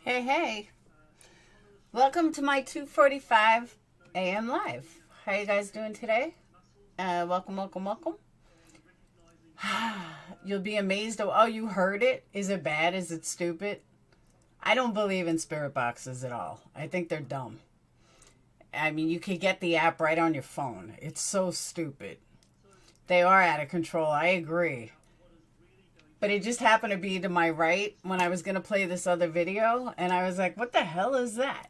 Hey, hey. Welcome to my 2:45 a.m. live. How you guys doing today? Welcome. You'll be amazed. Oh, you heard it? Is it bad? Is it stupid? I don't believe in spirit boxes at all. I think they're dumb. I mean, you could get the app right on your phone. It's so stupid. They are out of control. I agree. But it just happened to be to my right when I was going to play this other video. And I was like, what the hell is that?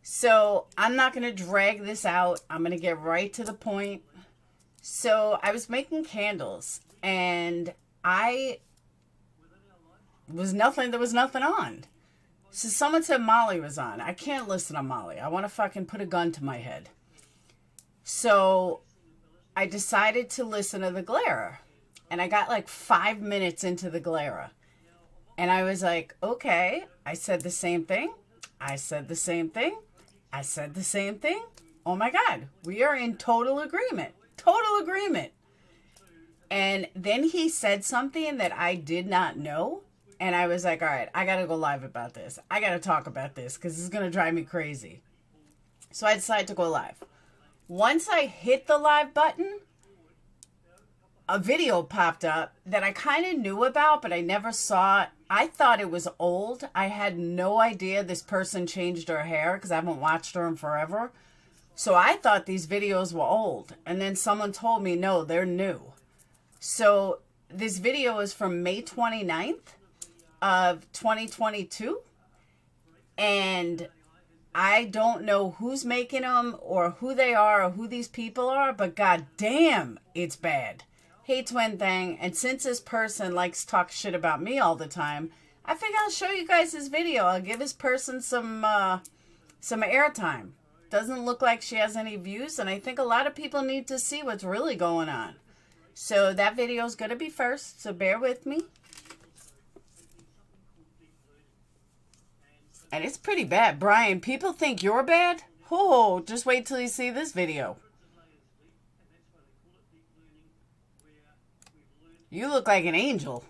So I'm not going to drag this out. I'm going to get right to the point. So I was making candles. And there was nothing on. So someone said Molly was on. I can't listen to Molly. I want to fucking put a gun to my head. So I decided to listen to the Glare. And I got like 5 minutes into the Glare. And I was like, okay, I said the same thing. I said the same thing. I said the same thing. Oh my God, we are in total agreement. Total agreement. And then he said something that I did not know. And I was like, all right, I got to go live about this. I got to talk about this because it's going to drive me crazy. So I decided to go live. Once I hit the live button, a video popped up that I kind of knew about, but I never saw it. I thought it was old. I had no idea this person changed her hair because I haven't watched her in forever. So I thought these videos were old. And then someone told me, no, they're new. So this video is from May 29th of 2022. And I don't know who's making them or who they are or who these people are, but god damn, it's bad. Hey, Twin Thing, and since this person likes to talk shit about me all the time, I figure I'll show you guys this video. I'll give this person some airtime. Doesn't look like she has any views, and I think a lot of people need to see what's really going on. So that video is going to be first, so bear with me. And it's pretty bad. Brian, people think you're bad? Oh, just wait till you see this video. You look like an angel.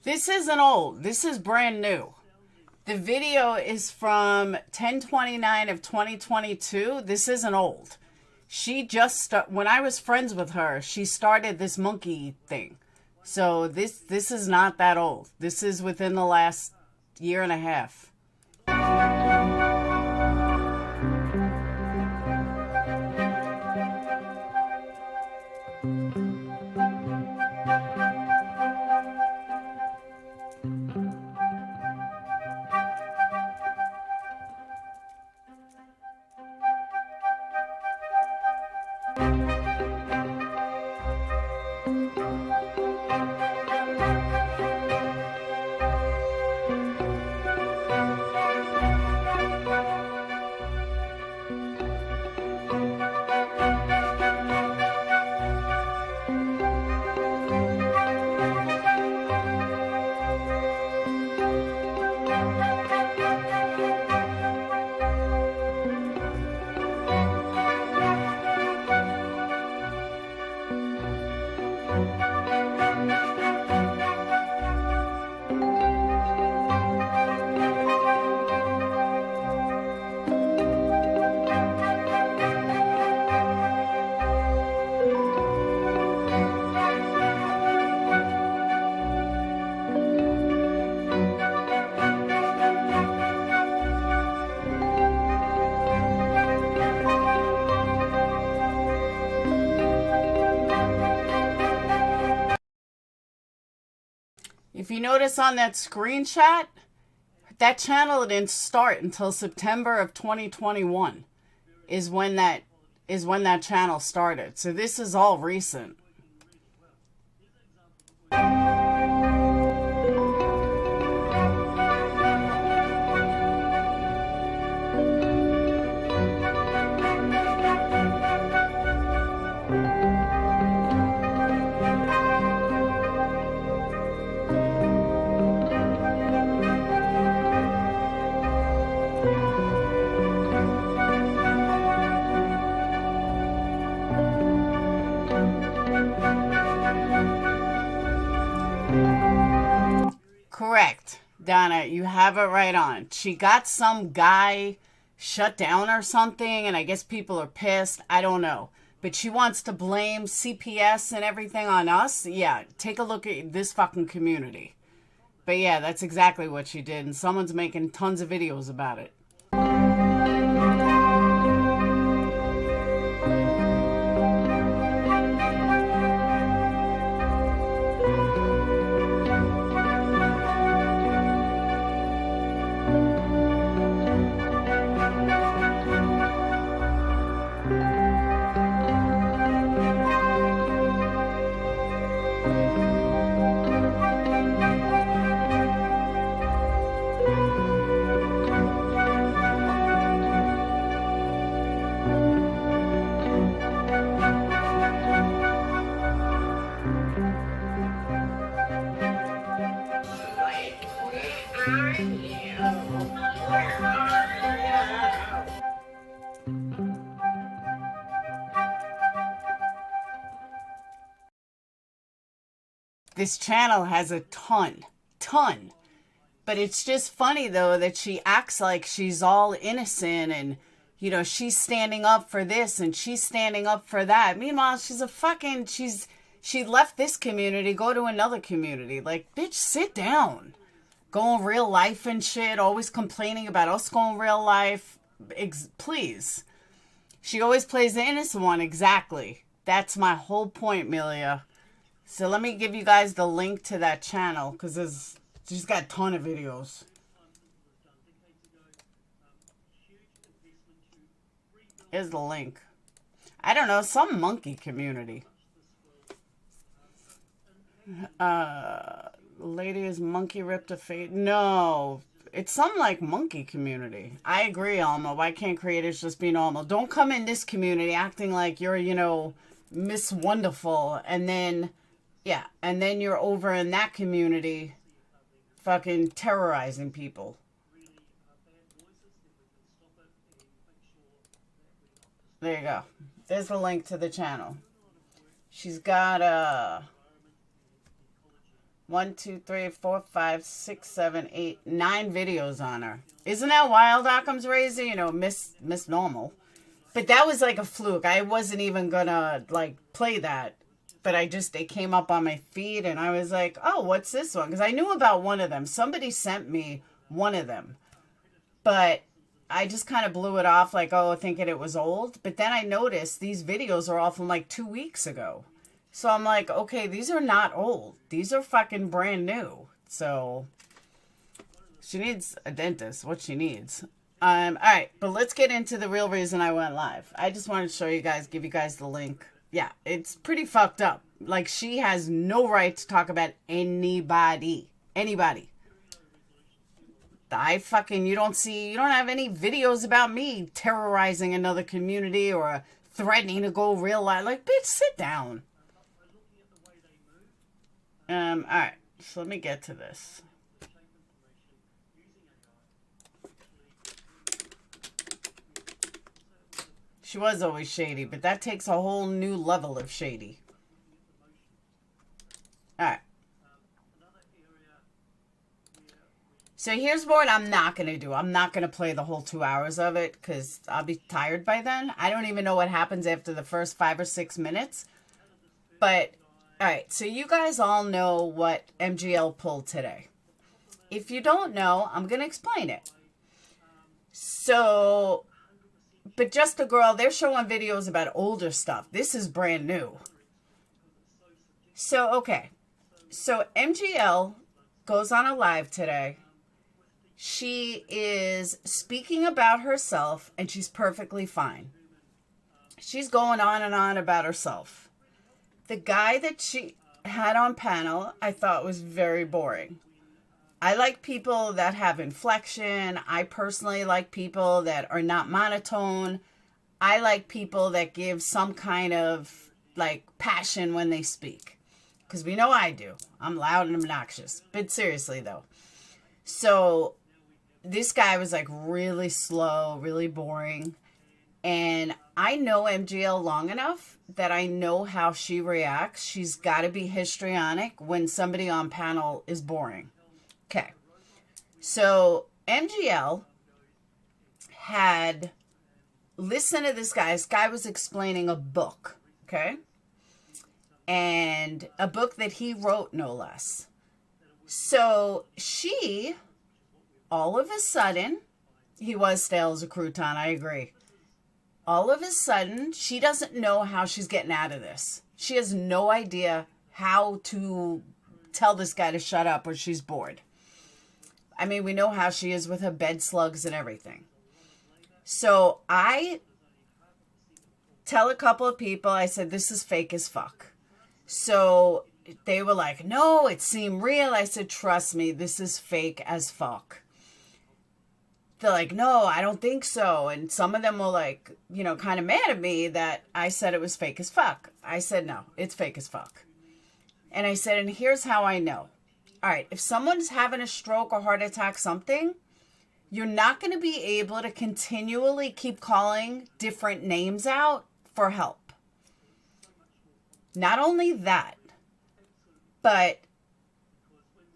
This isn't old. This is brand new. The video is from 10/29 of 2022. This isn't old. She just when I was friends with her, she started this monkey thing. So this is not that old. This is within the last year and a half. If you notice on that screenshot, that channel didn't start until September of 2021 is when that channel started. So this is all recent. Correct, Donna. You have it right on. She got some guy shut down or something, and I guess people are pissed. I don't know. But she wants to blame CPS and everything on us. Yeah, take a look at this fucking community. But yeah, that's exactly what she did, and someone's making tons of videos about it. This channel has a ton. But it's just funny, though, that she acts like she's all innocent and, you know, she's standing up for this and she's standing up for that. Meanwhile, she's a fucking, she left this community, go to another community. Like, bitch, sit down. Go in real life and shit, always complaining about us going real life. Please. She always plays the innocent one, exactly. That's my whole point, Melia. So let me give you guys the link to that channel, because she's got a ton of videos. Here's the link. I don't know, some monkey community. Lady is monkey ripped a face. No, it's some like monkey community. I agree, Alma. Why can't creators just be normal? Don't come in this community acting like you're, you know, Miss Wonderful, and then... yeah, and then you're over in that community fucking terrorizing people. There you go. There's the link to the channel. She's got One, two, three, four, five, six, seven, eight, 9 videos on her. Isn't that wild, Occam's razor? You know, Miss Normal. But that was like a fluke. I wasn't even gonna like play that. But it came up on my feed and I was like, oh, what's this one? Because I knew about one of them. Somebody sent me one of them. But I just kind of blew it off like, oh, thinking it was old. But then I noticed these videos are all from like 2 weeks ago. So I'm like, okay, these are not old. These are fucking brand new. So she needs a dentist, what she needs. All right, but let's get into the real reason I went live. I just wanted to show you guys, give you guys the link. Yeah, it's pretty fucked up. Like, she has no right to talk about anybody. Anybody. You don't have any videos about me terrorizing another community or threatening to go real life. Like, bitch, sit down. All right, so let me get to this. She was always shady, but that takes a whole new level of shady. All right. So here's what I'm not going to do. I'm not going to play the whole 2 hours of it because I'll be tired by then. I don't even know what happens after the first 5 or 6 minutes. But, all right. So you guys all know what MGL pulled today. If you don't know, I'm going to explain it. So... But Just a Girl, they're showing videos about older stuff. This is brand new. So, okay. So, MGL goes on a live today. She is speaking about herself, and she's perfectly fine. She's going on and on about herself. The guy that she had on panel, I thought was very boring. I like people that have inflection. I personally like people that are not monotone. I like people that give some kind of like passion when they speak. Because we know I do. I'm loud and obnoxious. But seriously though. So this guy was like really slow, really boring. And I know MGL long enough that I know how she reacts. She's got to be histrionic when somebody on panel is boring. Okay, so MGL had listened to this guy. This guy was explaining a book, okay? And a book that he wrote, no less. So she, all of a sudden, he was stale as a crouton, I agree. All of a sudden, she doesn't know how she's getting out of this. She has no idea how to tell this guy to shut up or she's bored. I mean, we know how she is with her bed slugs and everything. So I tell a couple of people, I said, this is fake as fuck. So they were like, no, it seemed real. I said, trust me, this is fake as fuck. They're like, no, I don't think so. And some of them were like, you know, kind of mad at me that I said it was fake as fuck. I said, no, it's fake as fuck. And I said, and here's how I know. All right, if someone's having a stroke or heart attack, something, you're not going to be able to continually keep calling different names out for help. Not only that, but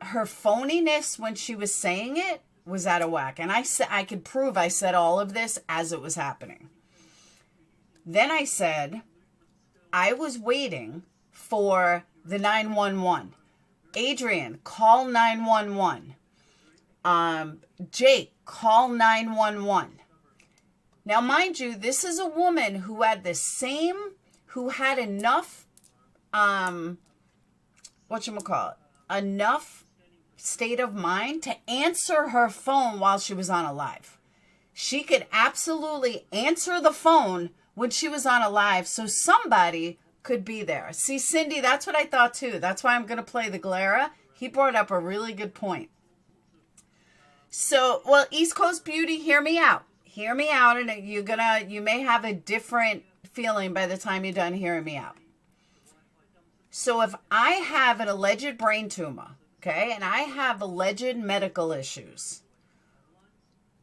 her phoniness when she was saying it was out of whack. And I could prove I said all of this as it was happening. Then I said, I was waiting for the 911. Adrian, call 911. Jake, call 911. Now, mind you, this is a woman who had enough, enough state of mind to answer her phone while she was on a live. She could absolutely answer the phone when she was on a live, so somebody could be there. See, Cindy, that's what I thought too. That's why I'm going to play the Glera. He brought up a really good point. So, well, East Coast Beauty, hear me out. Hear me out, and you may have a different feeling by the time you're done hearing me out. So if I have an alleged brain tumor, okay, and I have alleged medical issues,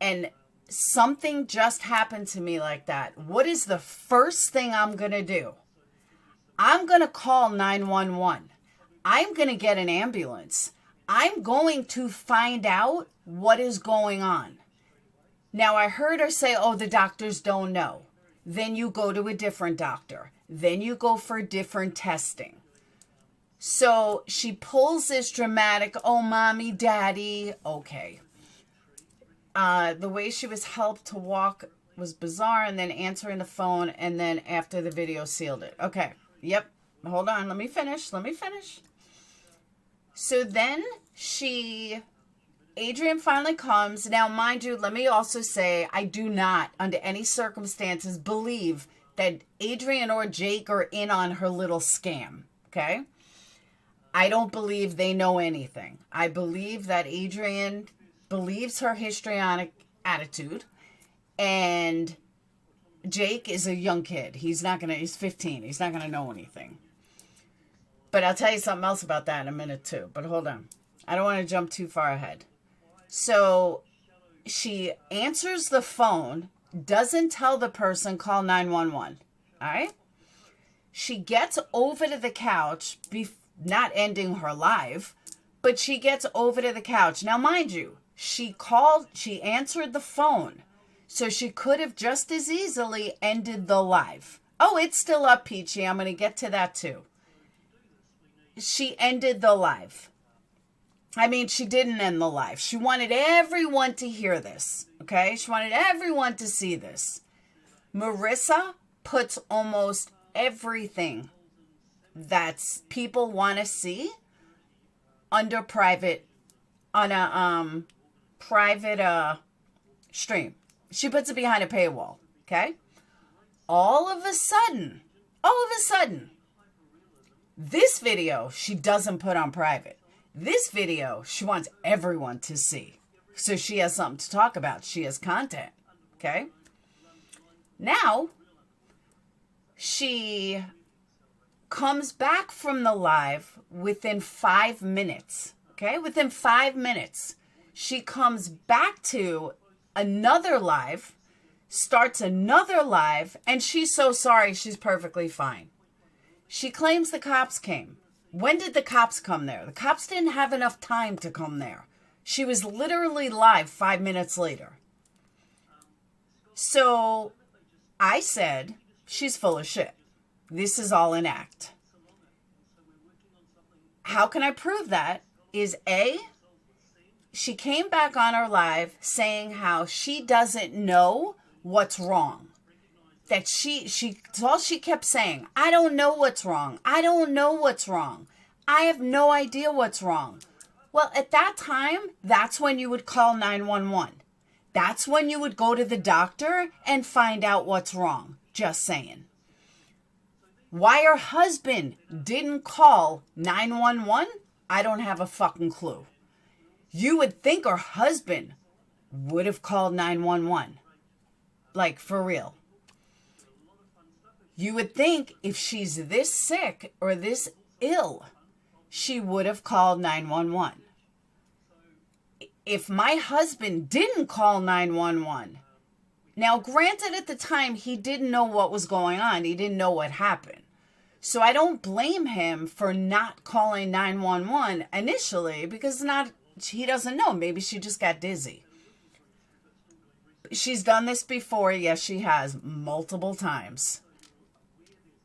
and something just happened to me like that, what is the first thing I'm going to do? I'm going to call 911. I'm going to get an ambulance. I'm going to find out what is going on. Now, I heard her say, oh, the doctors don't know. Then you go to a different doctor. Then you go for different testing. So she pulls this dramatic, oh, mommy, daddy. Okay. The way she was helped to walk was bizarre, and then answering the phone, and then after the video sealed it. Okay. Yep. Hold on. Let me finish. So then Adrian finally comes. Now, mind you, let me also say, I do not, under any circumstances, believe that Adrian or Jake are in on her little scam. Okay? I don't believe they know anything. I believe that Adrian believes her histrionic attitude, and Jake is a young kid. He's 15. He's not gonna know anything. But I'll tell you something else about that in a minute too. But hold on. I don't want to jump too far ahead. So she answers the phone, doesn't tell the person, call 911. All right? She gets over to the couch, not ending her live, but she gets over to the couch. Now, mind you, she answered the phone. So she could have just as easily ended the live. Oh, it's still up, Peachy. I'm going to get to that too. She ended the live. I mean, she didn't end the live. She wanted everyone to hear this, okay? She wanted everyone to see this. Marissa puts almost everything that people want to see under private, on a private stream. She puts it behind a paywall, okay? All of a sudden, this video she doesn't put on private. This video she wants everyone to see. So she has something to talk about. She has content, okay? Now, she comes back from the live within 5 minutes, okay? Within 5 minutes, she comes back to another live, starts another live, and she's so sorry, she's perfectly fine. She claims the cops came. When did the cops come there? The cops didn't have enough time to come there. She was literally live 5 minutes later. So I said, she's full of shit. This is all an act. How can I prove that? Is A, she came back on her live saying how she doesn't know what's wrong. That that's all she kept saying. I don't know what's wrong. I don't know what's wrong. I have no idea what's wrong. Well, at that time, that's when you would call 911. That's when you would go to the doctor and find out what's wrong. Just saying. Why her husband didn't call 911, I don't have a fucking clue. You would think her husband would have called 911. Like, for real. You would think if she's this sick or this ill, she would have called 911. If my husband didn't call 911, now granted at the time he didn't know what was going on. He didn't know what happened. So I don't blame him for not calling 911 initially because he doesn't know. Maybe she just got dizzy. She's done this before. Yes, she has multiple times.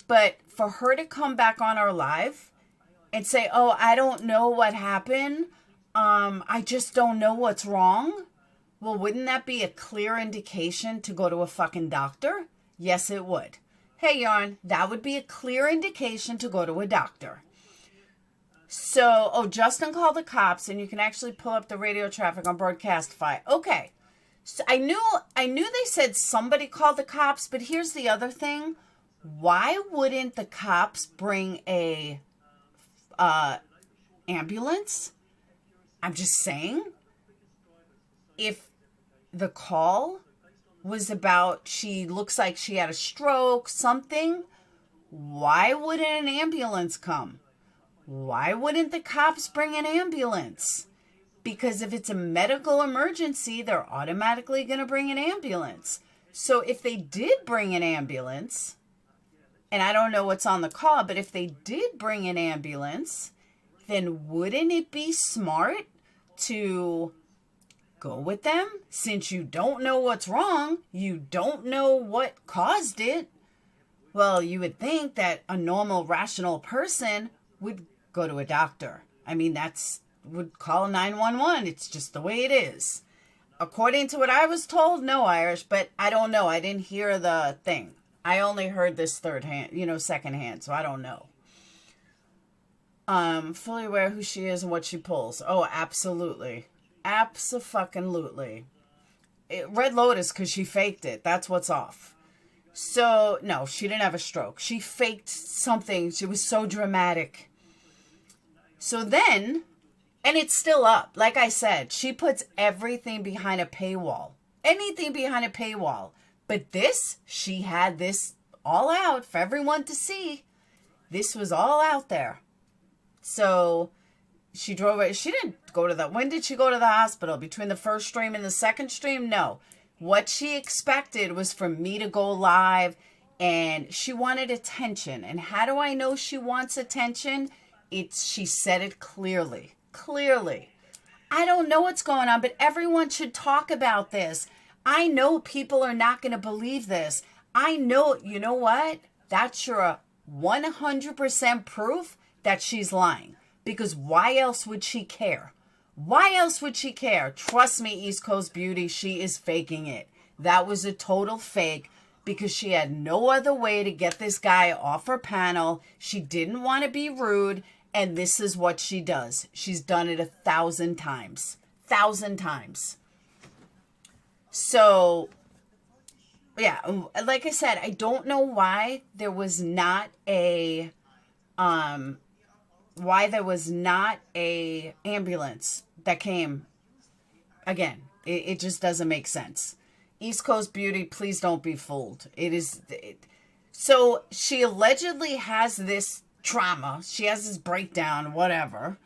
But for her to come back on our live and say, oh, I don't know what happened. I just don't know what's wrong. Well, wouldn't that be a clear indication to go to a fucking doctor? Yes, it would. Hey, Yarn, that would be a clear indication to go to a doctor. So, Justin called the cops, and you can actually pull up the radio traffic on Broadcastify. Okay. So I knew they said somebody called the cops, but here's the other thing. Why wouldn't the cops bring a ambulance? I'm just saying. If the call was about she looks like she had a stroke, something, why wouldn't an ambulance come? Why wouldn't the cops bring an ambulance? Because if it's a medical emergency, they're automatically going to bring an ambulance. So if they did bring an ambulance, and I don't know what's on the call, but if they did bring an ambulance, then wouldn't it be smart to go with them? Since you don't know what's wrong, you don't know what caused it. Well, you would think that a normal, rational person would go to a doctor. I mean, would call 911. It's just the way it is. According to what I was told, no, Irish, but I don't know. I didn't hear the thing. I only heard this secondhand, so I don't know. Fully aware who she is and what she pulls. Oh, absolutely. Abso-fucking-lutely. Red Lotus, because she faked it. That's what's off. So, no, she didn't have a stroke. She faked something. She was so dramatic. So then, and it's still up. Like I said, she puts everything behind a paywall. Anything behind a paywall. But this, she had this all out for everyone to see. This was all out there. So she drove it. She didn't go to when did she go to the hospital? Between the first stream and the second stream? No. What she expected was for me to go live, and she wanted attention. And how do I know she wants attention? She said it clearly. Clearly. I don't know what's going on, but everyone should talk about this. I know people are not going to believe this. I know, you know what? That's your 100% proof that she's lying. Because why else would she care? Why else would she care? Trust me, East Coast Beauty, she is faking it. That was a total fake because she had no other way to get this guy off her panel. She didn't want to be rude, and this is what she does. She's done it 1,000 times. 1,000 times. So, yeah, like I said, I don't know why there was not a ambulance that came. Again, it just doesn't make sense. East Coast Beauty, please don't be fooled. So she allegedly has this trauma. She has this breakdown, whatever,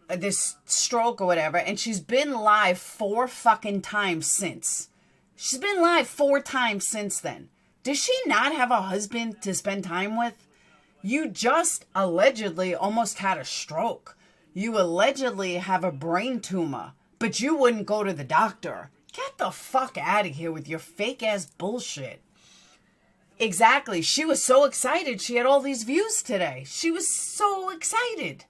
this stroke or whatever, and she's been live 4 fucking times since. She's been live 4 times since then. Does she not have a husband to spend time with? You just allegedly almost had a stroke. You allegedly have a brain tumor, but you wouldn't go to the doctor. Get the fuck out of here with your fake ass bullshit. Exactly. She was so excited. She had all these views today. She was so excited.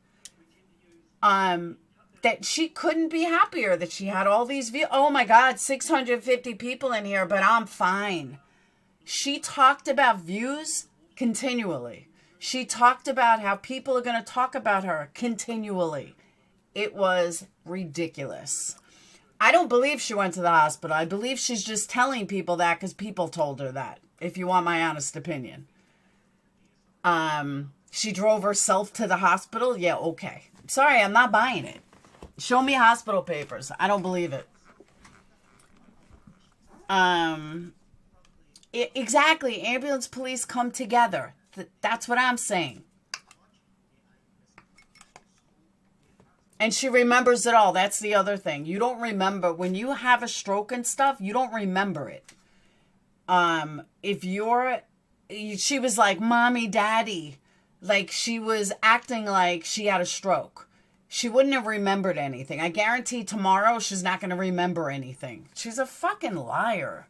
That she couldn't be happier that she had all these views. Oh my God, 650 people in here, but I'm fine. She talked about views continually. She talked about how people are going to talk about her continually. It was ridiculous. I don't believe she went to the hospital. I believe she's just telling people that because people told her that, if you want my honest opinion. She drove herself to the hospital. Yeah, okay. Sorry, I'm not buying it. Show me hospital papers. I don't believe it. Exactly. Ambulance police come together. That's what I'm saying. And she remembers it all. That's the other thing. You don't remember. When you have a stroke and stuff, you don't remember it. She was like, Mommy, Daddy. Like, she was acting like she had a stroke. She wouldn't have remembered anything. I guarantee tomorrow she's not going to remember anything. She's a fucking liar.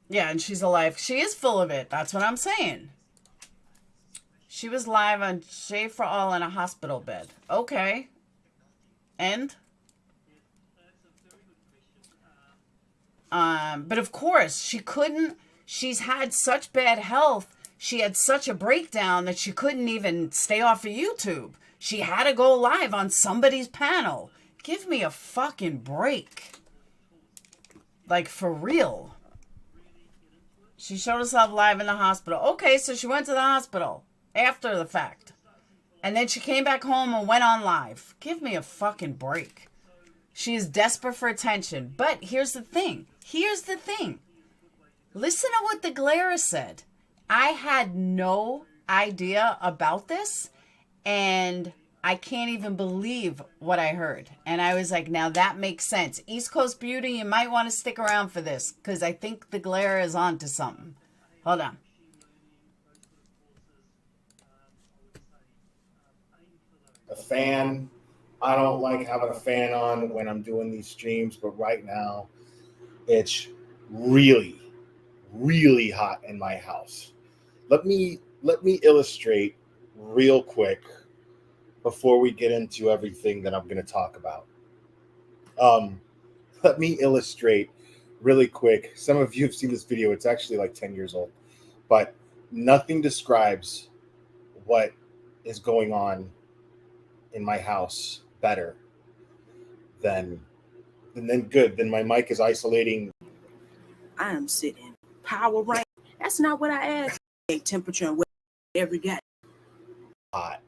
Yeah, and she's alive. She is full of it. That's what I'm saying. She was live on Shave for All in a hospital bed. Okay. And? But of course, she's had such bad health. She had such a breakdown that she couldn't even stay off of YouTube. She had to go live on somebody's panel. Give me a fucking break. Like, for real. She showed herself live in the hospital. Okay, so she went to the hospital after the fact. And then she came back home and went on live. Give me a fucking break. She is desperate for attention. But here's the thing. Listen to what the Glera said. I had no idea about this, and I can't even believe what I heard. And I was like, now that makes sense. East Coast Beauty, you might want to stick around for this, because I think the Glera is on to something. Hold on. the fan. I don't like having a fan on when I'm doing these streams, but right now it's really, really hot in my house. Let me illustrate real quick before we get into everything that I'm going to talk about. Let me illustrate really quick. Some of you have seen this video. It's actually like 10 years old, but nothing describes what is going on in my house better than my mic is isolating. I am sitting power rank. That's not what I asked. Temperature and weather every day. Hot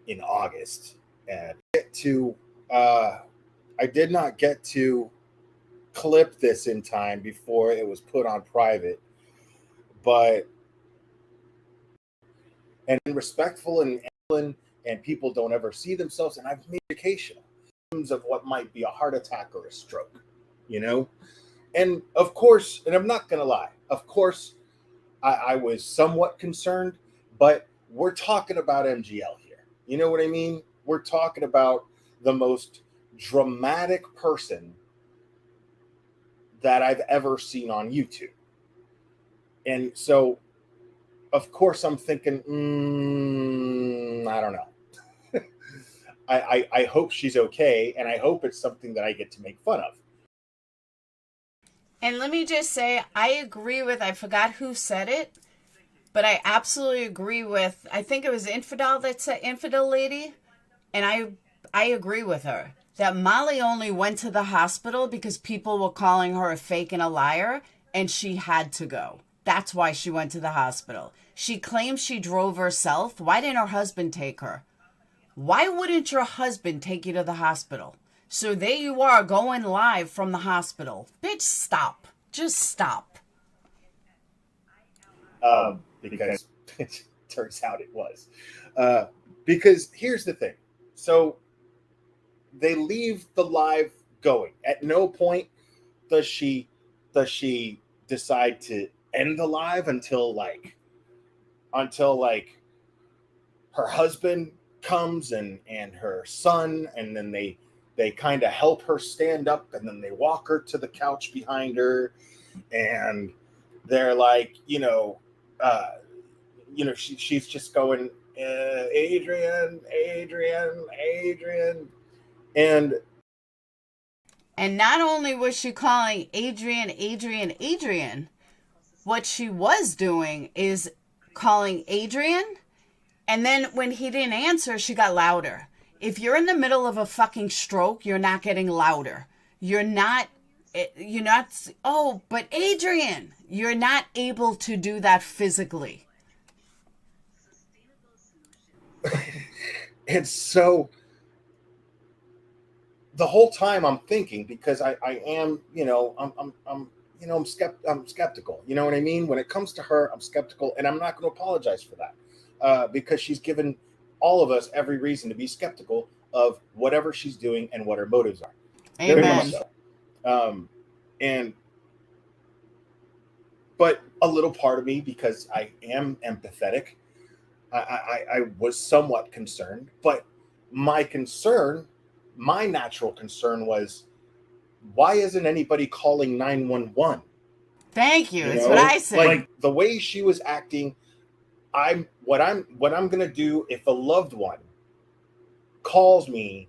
in August, and I did not get to clip this in time before it was put on private, but and respectful and people don't ever see themselves, and I've made educational of what might be a heart attack or a stroke, and of course, and I'm not gonna lie, of course I was somewhat concerned, but we're talking about MGL here. You know what I mean? We're talking about the most dramatic person that I've ever seen on YouTube. And so, of course, I'm thinking, I don't know. I hope she's okay, and I hope it's something that I get to make fun of. And let me just say, I agree with, I forgot who said it, but I absolutely agree with, I think it was Infidel that said, Infidel Lady, and I agree with her, that Molly only went to the hospital because people were calling her a fake and a liar, and she had to go. That's why she went to the hospital. She claims she drove herself. Why didn't her husband take her? Why wouldn't your husband take you to the hospital? So there you are going live from the hospital. Bitch, stop. Just stop. Because it turns out it was. Because here's the thing. So they leave the live going. At no point does she decide to end the live until her husband comes and her son, and then they kind of help her stand up, and then they walk her to the couch behind her, and they're like, she's just going, Adrian, and not only was she calling Adrian, what she was doing is calling Adrian, and then when he didn't answer, she got louder. If you're in the middle of a fucking stroke, you're not getting louder. You're not, oh, but Adrian, you're not able to do that physically. And so the whole time I'm thinking, because I am, I'm skeptical. You know what I mean? When it comes to her, I'm skeptical, and I'm not going to apologize for that, because she's given all of us every reason to be skeptical of whatever she's doing and what her motives are. Amen. But a little part of me, because I am empathetic, I was somewhat concerned. But my natural concern was, why isn't anybody calling 911? Thank you. That's what I said. Like the way she was acting, what I'm gonna do if a loved one calls me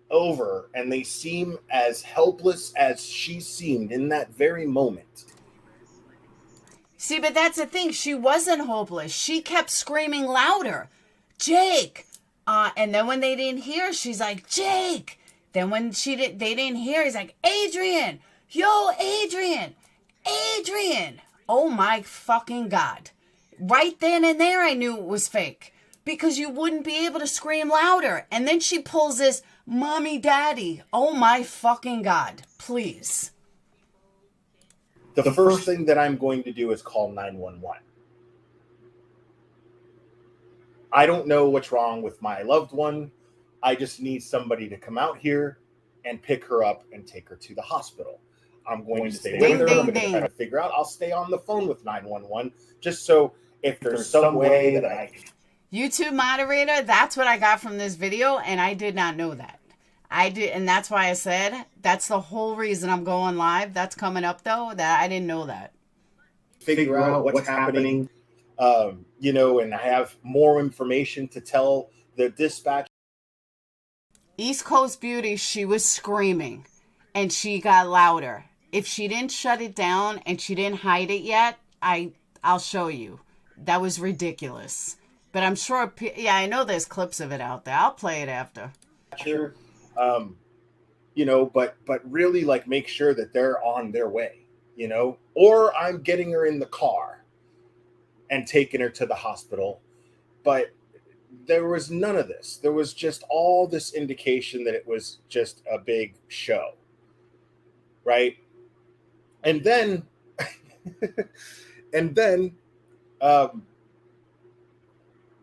over and they seem as helpless as she seemed in that very moment. See, but that's the thing. She wasn't hopeless. She kept screaming louder, Jake. And then when they didn't hear, she's like, Jake. Then when they didn't hear, he's like, Adrian. Yo, Adrian. Oh my fucking God. Right then and there, I knew it was fake. Because you wouldn't be able to scream louder. And then she pulls this, mommy, daddy. Oh my fucking God. Please. The first thing that I'm going to do is call 911. I don't know what's wrong with my loved one. I just need somebody to come out here and pick her up and take her to the hospital. I'm going to stay with her. I'm going to try to figure out. I'll stay on the phone with 911 just so if there's some way that I can YouTube moderator, that's what I got from this video, and I did not know that. I did, and that's why I said that's the whole reason I'm going live. That's coming up though, that I didn't know that. Figure out what's happening, you know, and I have more information to tell the dispatch. East Coast Beauty, she was screaming, and she got louder. If she didn't shut it down and she didn't hide it yet, I'll show you. That was ridiculous. But I'm sure, yeah, I know there's clips of it out there. I'll play it after. You know, but really, like, make sure that they're on their way, you know, or I'm getting her in the car and taking her to the hospital. But there was none of this. There was just all this indication that it was just a big show, right? And then, and then,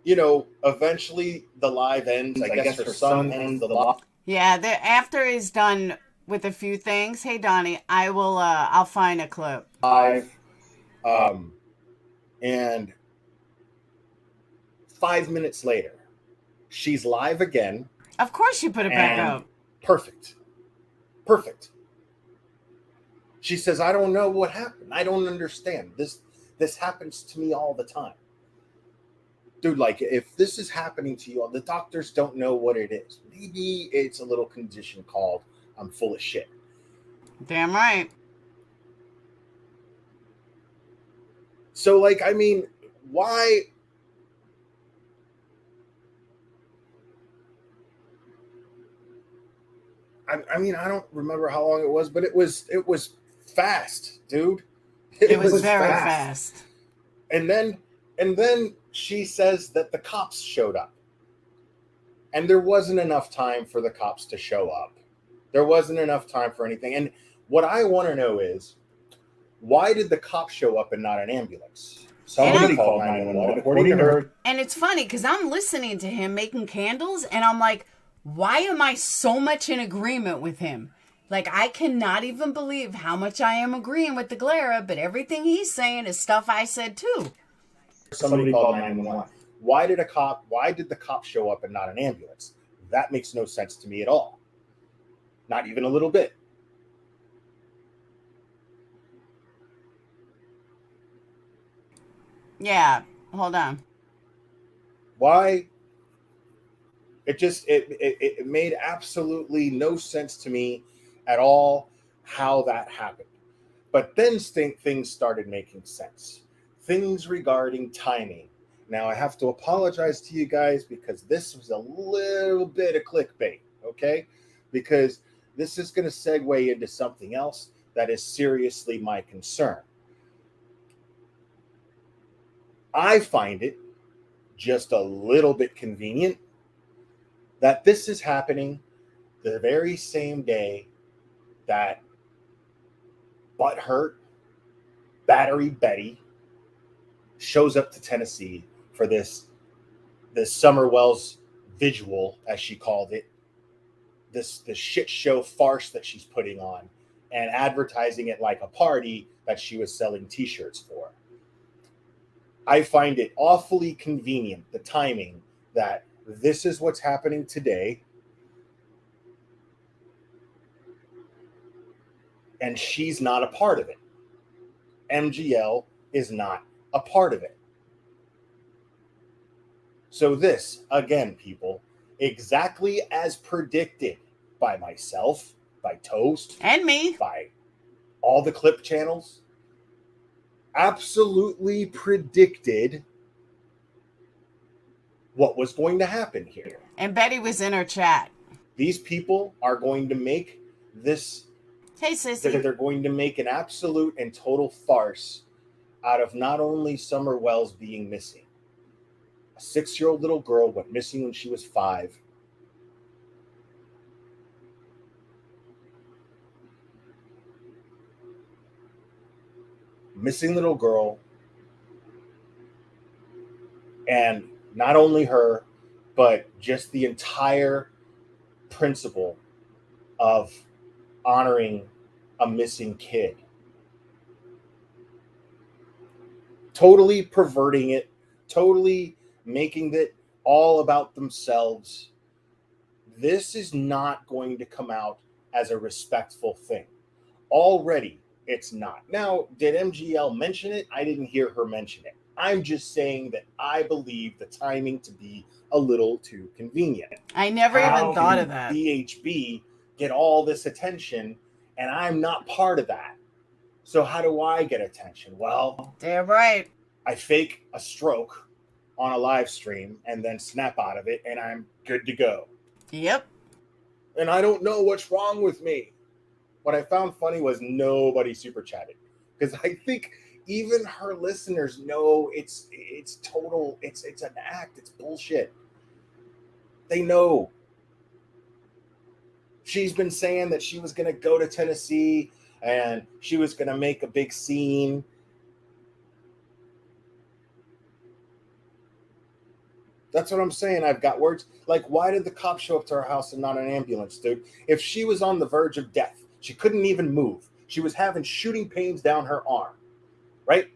you know, eventually the live ends. I guess her son ends the live. Yeah, after he's done with a few things. Hey, Donnie, I'll find a clip. And 5 minutes later, she's live again. Of course you put it back up. Perfect. She says, I don't know what happened. I don't understand. This happens to me all the time. Dude, like, if this is happening to you, the doctors don't know what it is. Maybe it's a little condition called I'm full of shit. Damn right. So, like, I mean, why? I mean, I don't remember how long it was, but it was fast, dude. It was very fast. And then she says that the cops showed up. And there wasn't enough time for the cops to show up. There wasn't enough time for anything. And what I want to know is, why did the cops show up and not an ambulance? Somebody called 911, according to her. And it's funny because I'm listening to him making candles, and I'm like, why am I so much in agreement with him? Like, I cannot even believe how much I am agreeing with the Glera, but everything he's saying is stuff I said too. Somebody called 911. Why did the cop show up and not an ambulance? That makes no sense to me at all. Not even a little bit. Yeah, hold on. Why? It made absolutely no sense to me at all how that happened. But then things started making sense. Things regarding timing. Now, I have to apologize to you guys because this was a little bit of clickbait, okay? Because this is going to segue into something else that is seriously my concern. I find it just a little bit convenient that this is happening the very same day that Butthurt Battery Betty shows up to Tennessee for this Summerwell's visual, as she called it, this shit show farce that she's putting on and advertising it like a party that she was selling t-shirts for. I find it awfully convenient, the timing, that this is what's happening today, and she's not a part of it. MGL is not a part of it. So this, again, people, exactly as predicted by myself, by Toast, and me, by all the clip channels, absolutely predicted what was going to happen here. And Betty was in her chat. These people are going to make this. Hey, sissy. They're going to make an absolute and total farce out of not only Summer Wells being missing. A 6-year-old little girl went missing when she was 5. Missing little girl. And not only her, but just the entire principle of honoring a missing kid. Totally perverting it, totally making it all about themselves, this is not going to come out as a respectful thing. Already, it's not. Now, did MGL mention it? I didn't hear her mention it. I'm just saying that I believe the timing to be a little too convenient. I never even thought of that. BHB get all this attention, and I'm not part of that. So how do I get attention? Well, damn right. I fake a stroke on a live stream and then snap out of it, and I'm good to go. Yep. And I don't know what's wrong with me. What I found funny was nobody super chatted, because I think even her listeners know it's total, it's an act, it's bullshit. They know. She's been saying that she was going to go to Tennessee and she was going to make a big scene. That's what I'm saying. I've got words. Like, why did the cop show up to her house and not an ambulance, dude? If she was on the verge of death, she couldn't even move. She was having shooting pains down her arm, right?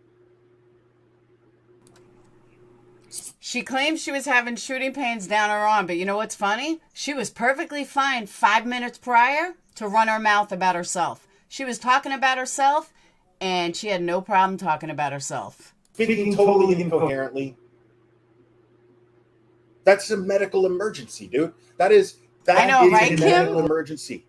She claims she was having shooting pains down her arm, but you know what's funny? She was perfectly fine 5 minutes prior to run her mouth about herself. She was talking about herself, and she had no problem talking about herself. Speaking totally incoherently. That's a medical emergency, dude. That is a medical emergency.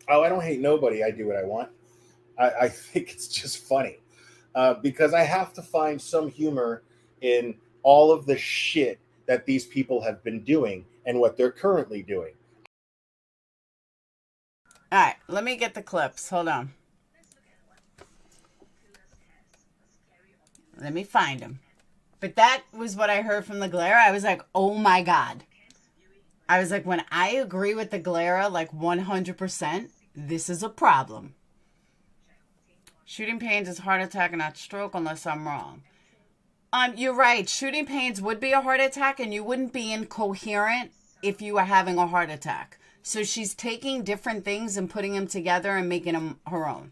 Oh, I don't hate nobody. I do what I want. I think it's just funny because I have to find some humor in all of the shit that these people have been doing and what they're currently doing. All right, let me get the clips. Hold on. Let me find them. But that was what I heard from the glare. I was like, oh my God. I was like, when I agree with the glare, like 100%, this is a problem. Shooting pains is heart attack and not stroke unless I'm wrong. You're right. Shooting pains would be a heart attack, and you wouldn't be incoherent if you were having a heart attack. So she's taking different things and putting them together and making them her own.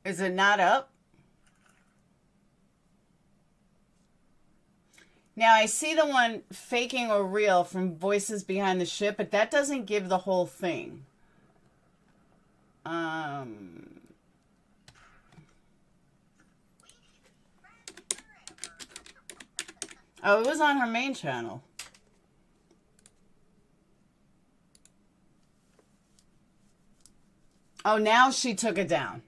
Is it not up? Now I see the one faking or real from Voices Behind the Ship, but that doesn't give the whole thing. Oh, it was on her main channel. Oh, now she took it down.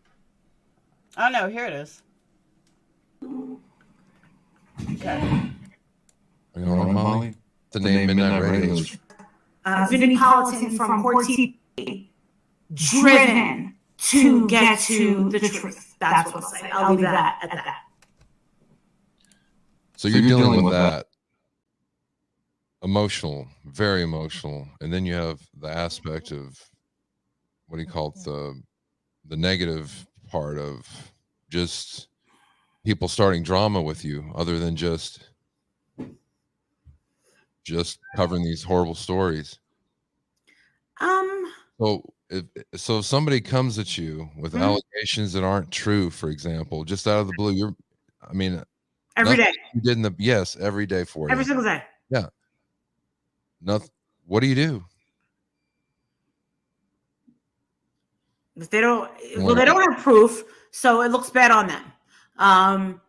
Oh, no, here it is. Okay. Are you all right, Molly? The name Midnight Radio. Vinny Politan from Core TV, driven to get to the truth. That's what I'll say. I'll leave that at that. So you're dealing with that. Emotional, very emotional. And then you have the aspect of, what do you call it, the negative part of just people starting drama with you other than just covering these horrible stories. So if somebody comes at you with allegations that aren't true, for example, just out of the blue, Every day. You did every day for you. Every single day. Yeah. Nothing. What do you do? If they don't, they don't have proof, so it looks bad on them.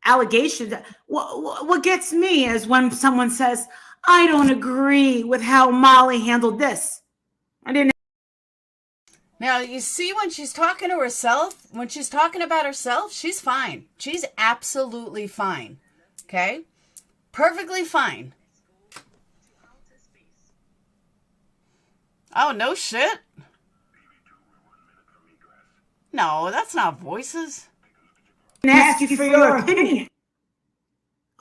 Allegations. What gets me is when someone says, "I don't agree with how Molly handled this." I didn't. Now, you see, when she's talking to herself, when she's talking about herself, she's fine. She's absolutely fine. Okay? Perfectly fine. Oh, no shit. No, that's not voices. And ask you for your opinion.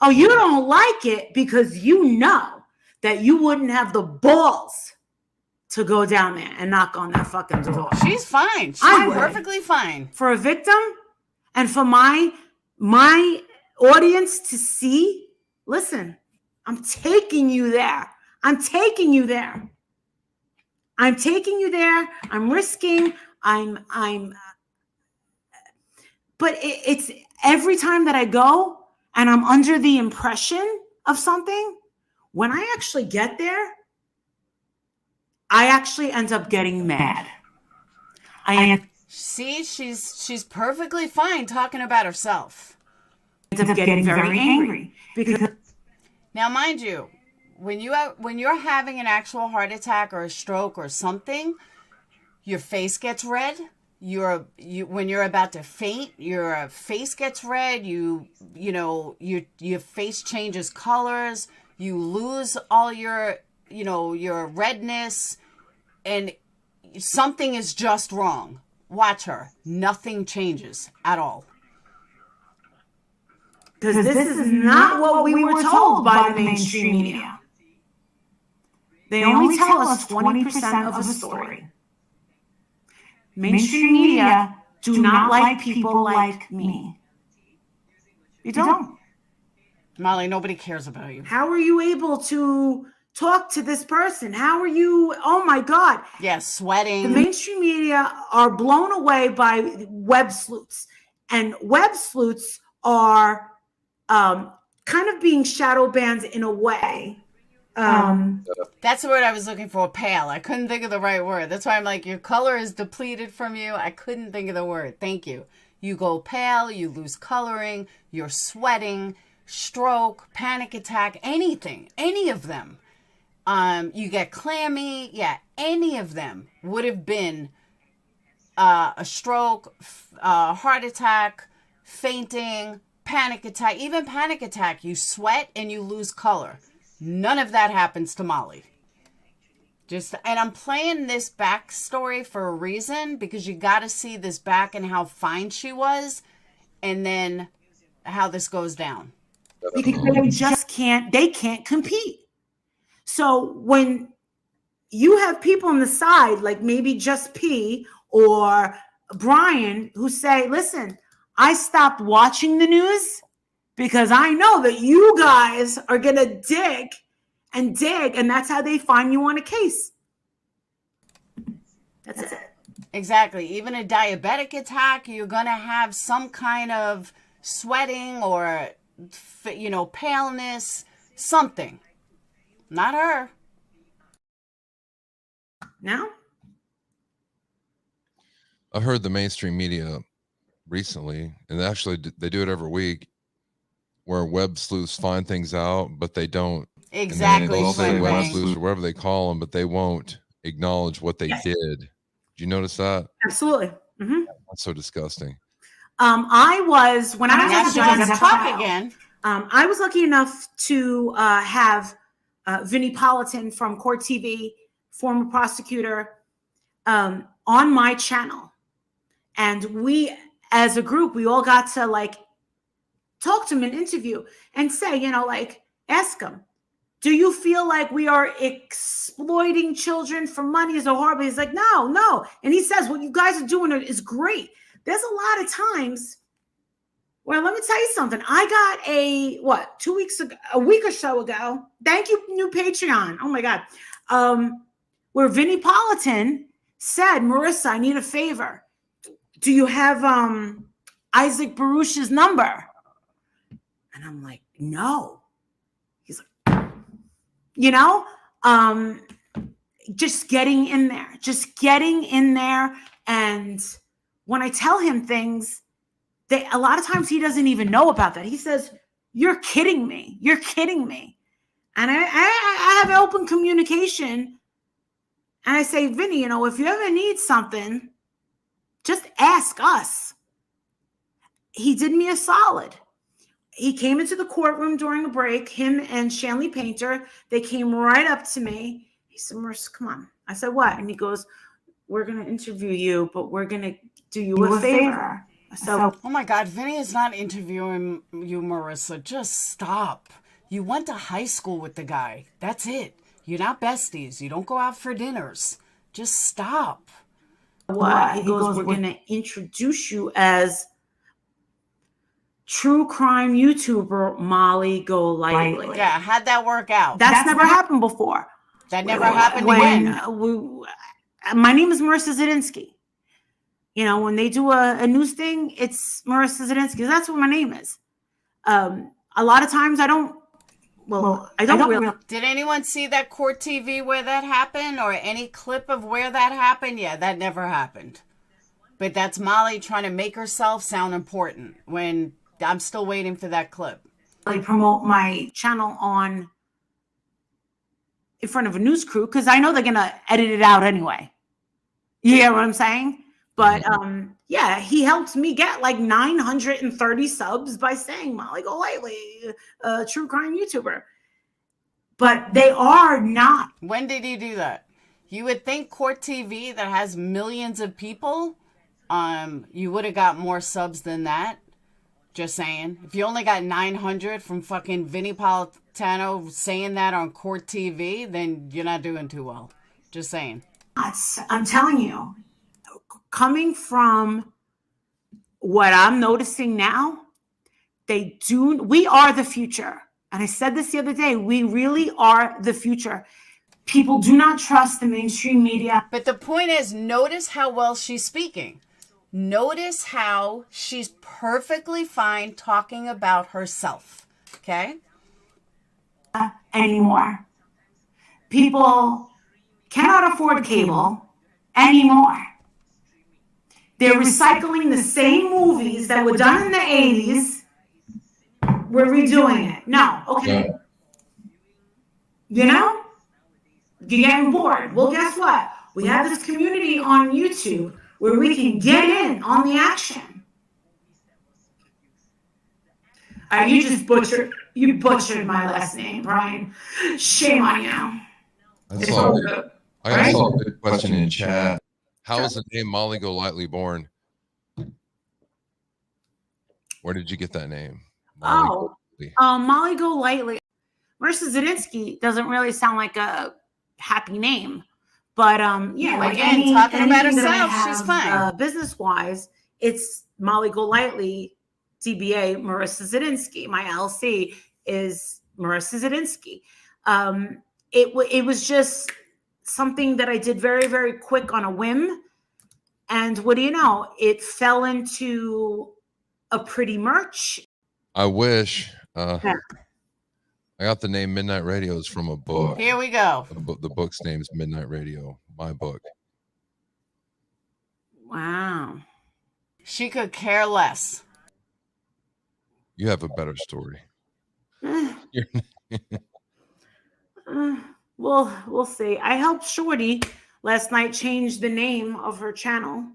Oh, you don't like it because you know that you wouldn't have the balls to go down there and knock on that fucking door. She's fine. She's perfectly fine. For a victim and for my audience to see, listen, I'm taking you there. I'm taking you there. I'm taking you there. I'm risking. But it's every time that I go and I'm under the impression of something, when I actually get there, I actually end up getting mad. See, she's perfectly fine talking about herself. End up getting very angry because now, mind you, when you're having an actual heart attack or a stroke or something, your face gets red. When you're about to faint, your face gets red. Your face changes colors. You lose all your redness, and something is just wrong. Watch her. Nothing changes at all. Because this is not what we were told by the mainstream media. They only tell us 20% of a story. Mainstream media do not like people like me. You don't. Molly, nobody cares about you. How are you able to talk to this person? How are you? Oh my God. Yeah, sweating. The mainstream media are blown away by web sleuths. And web sleuths are kind of being shadow banned in a way. That's the word I was looking for, pale. I couldn't think of the right word. That's why I'm like, your color is depleted from you. I couldn't think of the word. Thank you. You go pale, you lose coloring, you're sweating, stroke, panic attack, anything, any of them. You get clammy. Yeah, any of them would have been a stroke, heart attack, fainting, panic attack. Even panic attack, you sweat and you lose color. None of that happens to Molly. And I'm playing this backstory for a reason, because you got to see this back and how fine she was, and then how this goes down. Because they can't compete. So when you have people on the side, like maybe Just P or Brian, who say, listen, I stopped watching the news because I know that you guys are going to dig, and that's how they find you on a case. That's it. Exactly. Even a diabetic attack, you're going to have some kind of sweating or, paleness, something. Not her. No? I heard the mainstream media recently, and actually they do it every week, where web sleuths find things out, but they don't. Exactly. They'll say web sleuths or whatever they call them, but they won't acknowledge what they did. Did you notice that? Absolutely. Mm-hmm. That's so disgusting. I was lucky enough to have Vinnie Politan from Court TV, former prosecutor, on my channel. And we, as a group, we all got to talk to him in an interview and say, ask him, do you feel like we are exploiting children for money? Is it horrible? He's like, no. And he says, what you guys are doing is great. There's a lot of times where, let me tell you something. I got 2 weeks ago, a week or so ago. Thank you, new Patreon. Oh my God. Where Vinnie Politan said, Marissa, I need a favor. Do you have Isaac Baruch's number? And I'm like, no. He's like, just getting in there. And when I tell him things, a lot of times he doesn't even know about that. He says, you're kidding me. And I have open communication. And I say, Vinny, if you ever need something, just ask us. He did me a solid. He came into the courtroom during a break, him and Shanley Painter. They came right up to me. He said, Marissa, come on. I said, what? And he goes, we're going to interview you, but we're going to do you a favor. So, Oh my God, Vinny is not interviewing you, Marissa. Just stop. You went to high school with the guy. That's it. You're not besties. You don't go out for dinners. Just stop. what? He goes, we're going to introduce you as true crime YouTuber Molly Go Lightly. Yeah, how'd that work out? That's never happened before. That never happened when again. My name is Marissa Zadinsky. You know, when they do a news thing, it's Marissa Zadinsky. That's what my name is. A lot of times I don't really. Did anyone see that court TV where that happened, or any clip of where that happened? Yeah, that never happened. But that's Molly trying to make herself sound important when I'm still waiting for that clip. I promote my channel in front of a news crew because I know they're gonna edit it out anyway. You hear what I'm saying? But yeah, he helped me get like 930 subs by saying Molly Go Lightly, a true crime YouTuber. But they are not. When did he do that? You would think court TV that has millions of people, you would have got more subs than that. Just saying. If you only got 900 from fucking Vinny Politiano saying that on court TV, then you're not doing too well. Just saying. I'm telling you, coming from what I'm noticing now, we are the future. And I said this the other day, we really are the future. People do not trust the mainstream media. But the point is, notice how well she's speaking. Notice how she's perfectly fine talking about herself. Okay? Anymore. People cannot afford cable anymore. They're recycling the same movies that were done in the 80s. We're redoing it. No, okay. You know? You're getting bored. Well, guess what? We have this community on YouTube where we can get in on the action. You butchered my last name, Brian. Shame on you. I saw a good question in chat. How was the name Molly Go Lightly born? Where did you get that name? Molly Go Lightly. Marissa Zadinsky doesn't really sound like a happy name. But yeah, like again, talking about herself, she's fine. Business-wise, it's Molly Go Lightly, DBA Marissa Zadinsky. My LLC is Marissa Zadinsky. It was just something that I did very, very quick on a whim. And what do you know? It fell into a pretty merch. I wish. I got the name Midnight Radios from a book. Here we go. The book's name is Midnight Radio, my book. Wow. She could care less. You have a better story. We'll see. I helped Shorty last night change the name of her channel.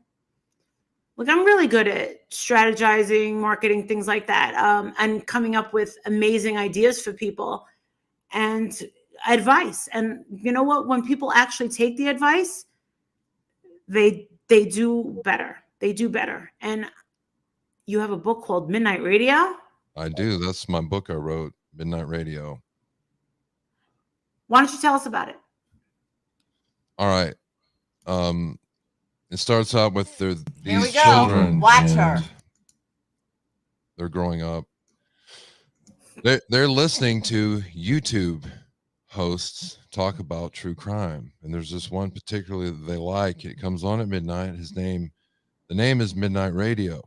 Look, I'm really good at strategizing, marketing, things like that, and coming up with amazing ideas for people and advice. And you know what? When people actually take the advice, they do better. They do better. And you have a book called Midnight Radio? I do. That's my book I wrote, Midnight Radio. Why don't you tell us about it? All right. It starts out with these go. children. Watch her. They're growing up. They're listening to YouTube hosts talk about true crime, and there's this one particularly that they like. It comes on at midnight. The name is Midnight Radio,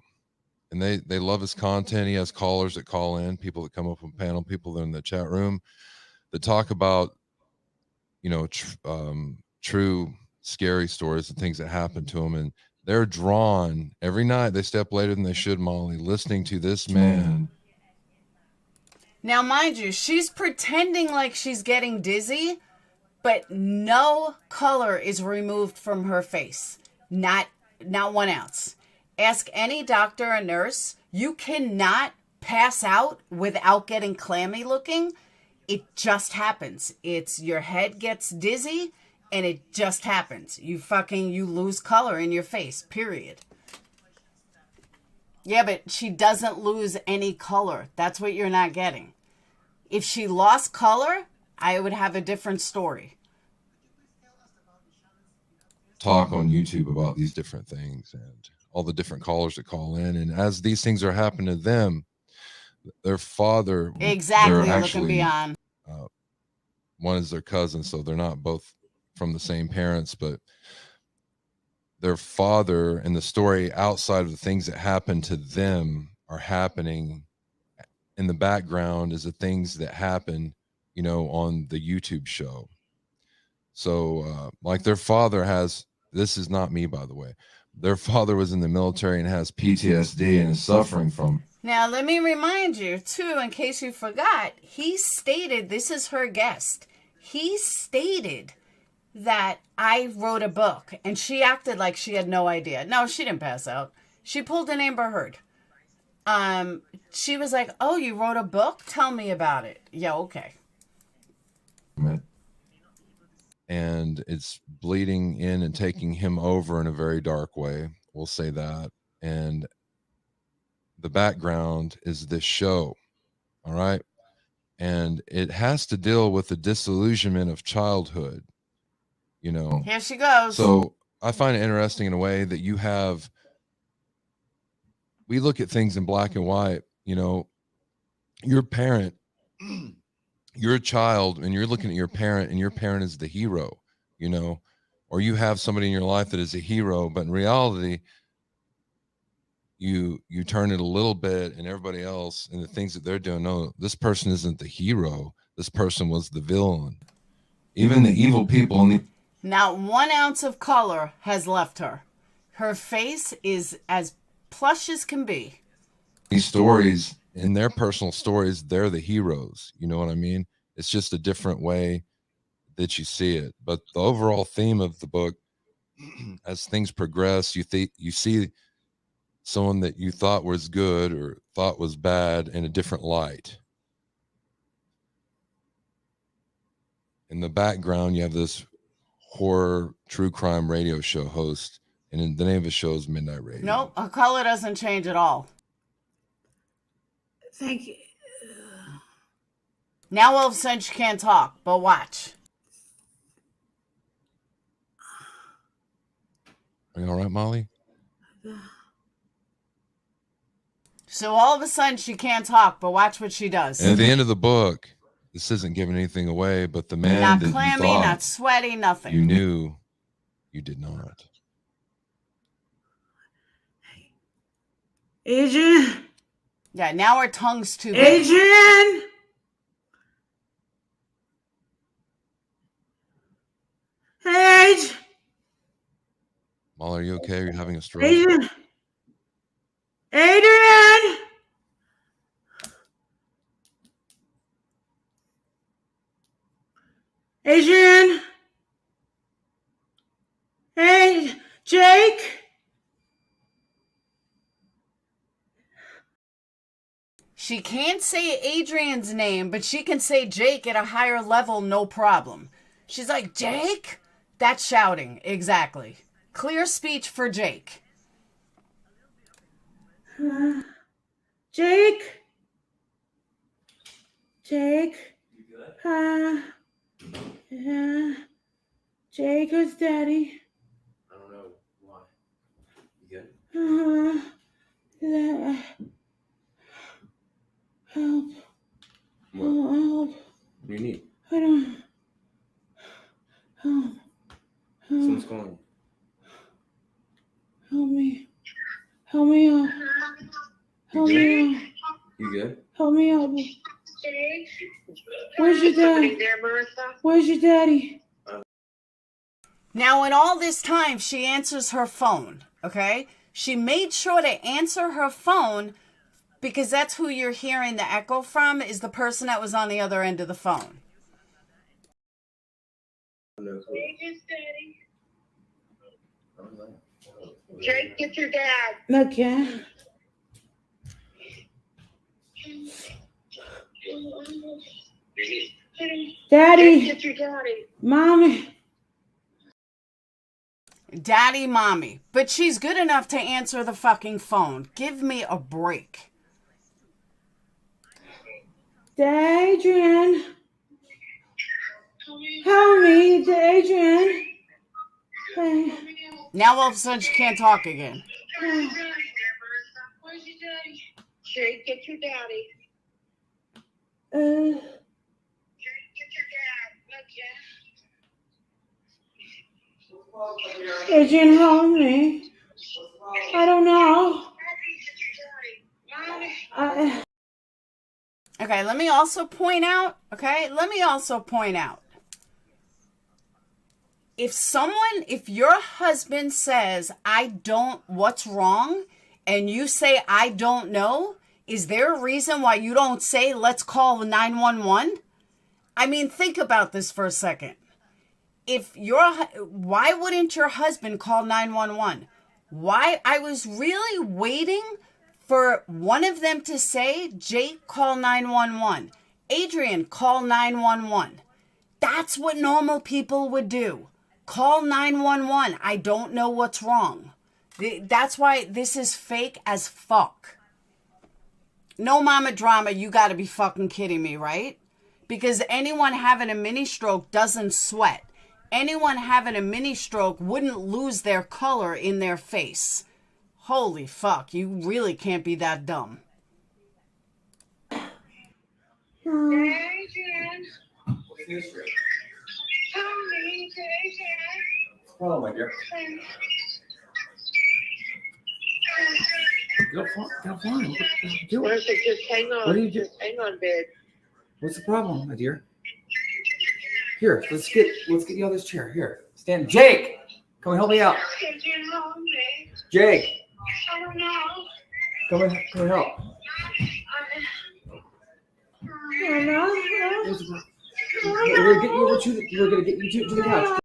and they love his content. He has callers that call in, people that come up on panel, people that are in the chat room that talk about, true scary stories and things that happen to them, and they're drawn every night. They stay up later than they should, Molly, listening to this man. Now, mind you, she's pretending like she's getting dizzy, but no color is removed from her face. Not 1 ounce. Ask any doctor or nurse. You cannot pass out without getting clammy looking. It just happens. It's your head gets dizzy and it just happens. You lose color in your face, period. Yeah, but she doesn't lose any color. That's what you're not getting. If she lost color, I would have a different story. Talk on YouTube about these different things and all the different callers that call in. And as these things are happening to them, their father, Exactly, they're looking actually, beyond. one is their cousin, so they're not both from the same parents, but their father and the story outside of the things that happen to them are happening in the background is the things that happen, you know, on the YouTube show. So like their father has, this is not me, by the way, their father was in the military and has PTSD and is suffering from. Now, let me remind you, too, in case you forgot, he stated, this is her guest, he stated that I wrote a book, and she acted like she had no idea. No, she didn't pass out. She pulled an Amber Heard. She was like, oh, you wrote a book? Tell me about it. Yeah, okay. And it's bleeding in and taking him over in a very dark way. We'll say that. And the background is this show. All right. And it has to deal with the disillusionment of childhood, you know. Here she goes. So I find it interesting in a way that we look at things in black and white, you know, your parent, you're a child and you're looking at your parent and your parent is the hero, you know, or you have somebody in your life that is a hero, but in reality, you turn it a little bit and everybody else and the things that they're doing, no, this person isn't the hero. This person was the villain. Even the evil people. Not 1 ounce of color has left her. Her face is as plush as can be. These stories, in their personal stories, they're the heroes. You know what I mean? It's just a different way that you see it. But the overall theme of the book, as things progress, you see someone that you thought was good or thought was bad in a different light. In the background, you have this horror true crime radio show host, and the name of the show is Midnight Radio. Nope, her color doesn't change at all. Thank you. Now all of a sudden she can't talk, but watch. Are you all right, Molly? So all of a sudden she can't talk, but watch what she does. And at the end of the book, this isn't giving anything away, but the man not that clammy, you thought not sweaty, nothing. you knew, you did not. Adrian. Yeah, now her tongue's too big. Adrian. Age. Molly, are you okay? Are you having a stroke? Adrian. Adrian. Adrian. Hey, Jake. She can't say Adrian's name, but she can say Jake at a higher level, no problem. She's like, Jake? That's shouting, exactly. Clear speech for Jake. Jake? Jake? Yeah. Jake, who's Daddy? I don't know why. You good? Help. What? Help. What do you need? I don't. Help. Someone's calling. Help me. Help me up. Help me up. You good? Help me up. Where's your daddy? Where's your daddy? Now, in all this time, she answers her phone, okay? She made sure to answer her phone because that's who you're hearing the echo from, is the person that was on the other end of the phone. Jake, get your dad. Okay. Daddy. Jake, get your daddy. Mommy. Daddy, mommy. But she's good enough to answer the fucking phone. Give me a break. Adrian. Help me, Adrian. Hey. Now all of a sudden she can't talk again. Jake, get your daddy. Uh, Jake, get your dad. Adrian, help me. I don't know. Okay, let me also point out, if your husband says, what's wrong, and you say, I don't know, is there a reason why you don't say, let's call 911? I mean, think about this for a second. Why wouldn't your husband call 911? Why? I was really waiting for one of them to say, Jake, call 911. Adrian, call 911. That's what normal people would do. Call 911. I don't know what's wrong. That's why this is fake as fuck. No mama drama, you gotta be fucking kidding me, right? Because anyone having a mini stroke doesn't sweat. Anyone having a mini stroke wouldn't lose their color in their face. Holy fuck, you really can't be that dumb. Adrian. Tell me, Adrian. Oh, my dear. Go fine. What are you doing? Martha, just hang on. What are you doing? Just hang on, babe. What's the problem, my dear? Here, let's get you out of this chair. Here, stand. Jake, come and help me out. Adrian, help me. Jake, I don't know. come and help. We're gonna get you to the couch.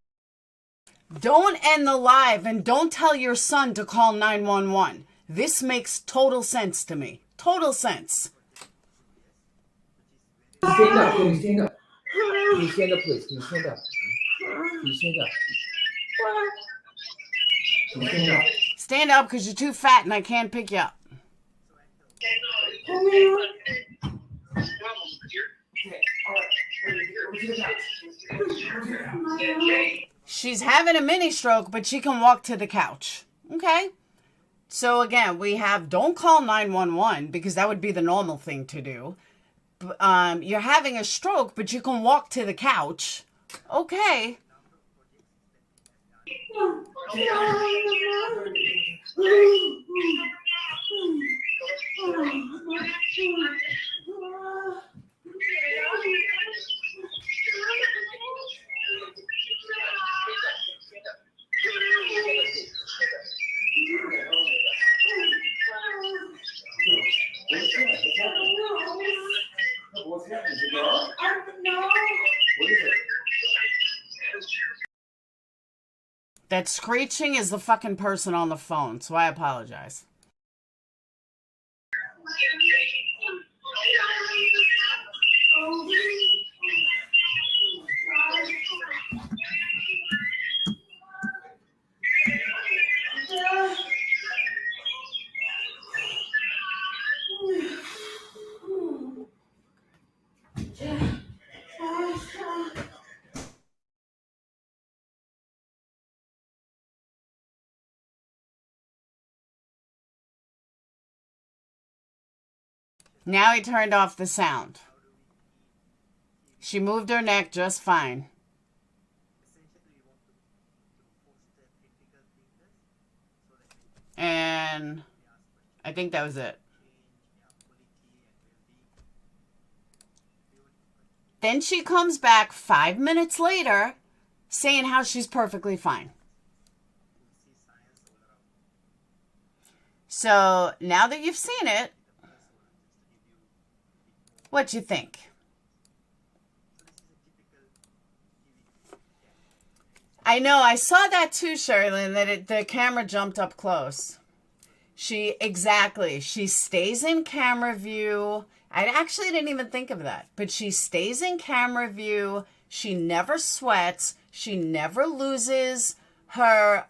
Don't end the live and don't tell your son to call 911. This makes total sense to me. Total sense. Stand up. Can you stand up? Can you stand up, please? Can you stand up? Can you stand up? Can you stand up? Stand up because you're too fat and I can't pick you up. Okay, all right. Over to the couch. She's having a mini stroke, but she can walk to the couch. Okay. So again, we have don't call 911 because that would be the normal thing to do. You're having a stroke, but you can walk to the couch. Okay. What's happening? Is it wrong? What is it? That screeching is the fucking person on the phone, so I apologize. Now he turned off the sound. She moved her neck just fine. And I think that was it. Then she comes back 5 minutes later saying how she's perfectly fine. So now that you've seen it, what you think? I know, I saw that too, Sherilyn, that the camera jumped up close. She stays in camera view. I actually didn't even think of that, but she stays in camera view. She never sweats. She never loses her,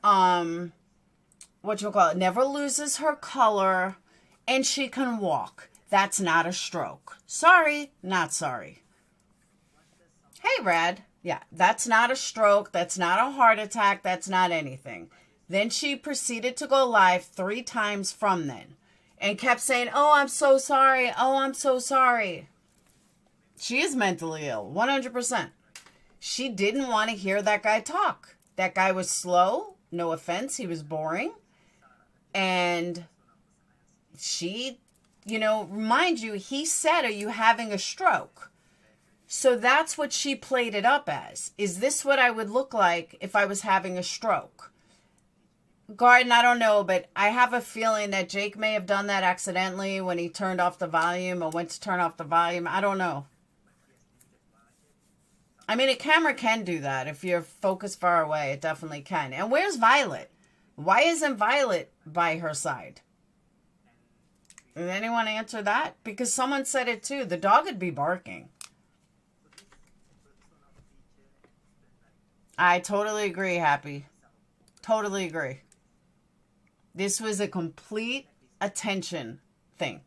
never loses her color, and she can walk. That's not a stroke. Sorry, not sorry. Hey, Rad. Yeah, that's not a stroke. That's not a heart attack. That's not anything. Then she proceeded to go live 3 times from then and kept saying, oh, I'm so sorry. Oh, I'm so sorry. She is mentally ill, 100%. She didn't want to hear that guy talk. That guy was slow. No offense. He was boring. And she, mind you, he said, are you having a stroke? So that's what she played it up as. Is this what I would look like if I was having a stroke? Garden, I don't know, but I have a feeling that Jake may have done that accidentally when he turned off the volume or went to turn off the volume. I don't know. I mean, a camera can do that. If you're focused far away, it definitely can. And where's Violet? Why isn't Violet by her side? Did anyone answer that? Because someone said it too. The dog would be barking. I totally agree, Happy. Totally agree. This was a complete attention thing.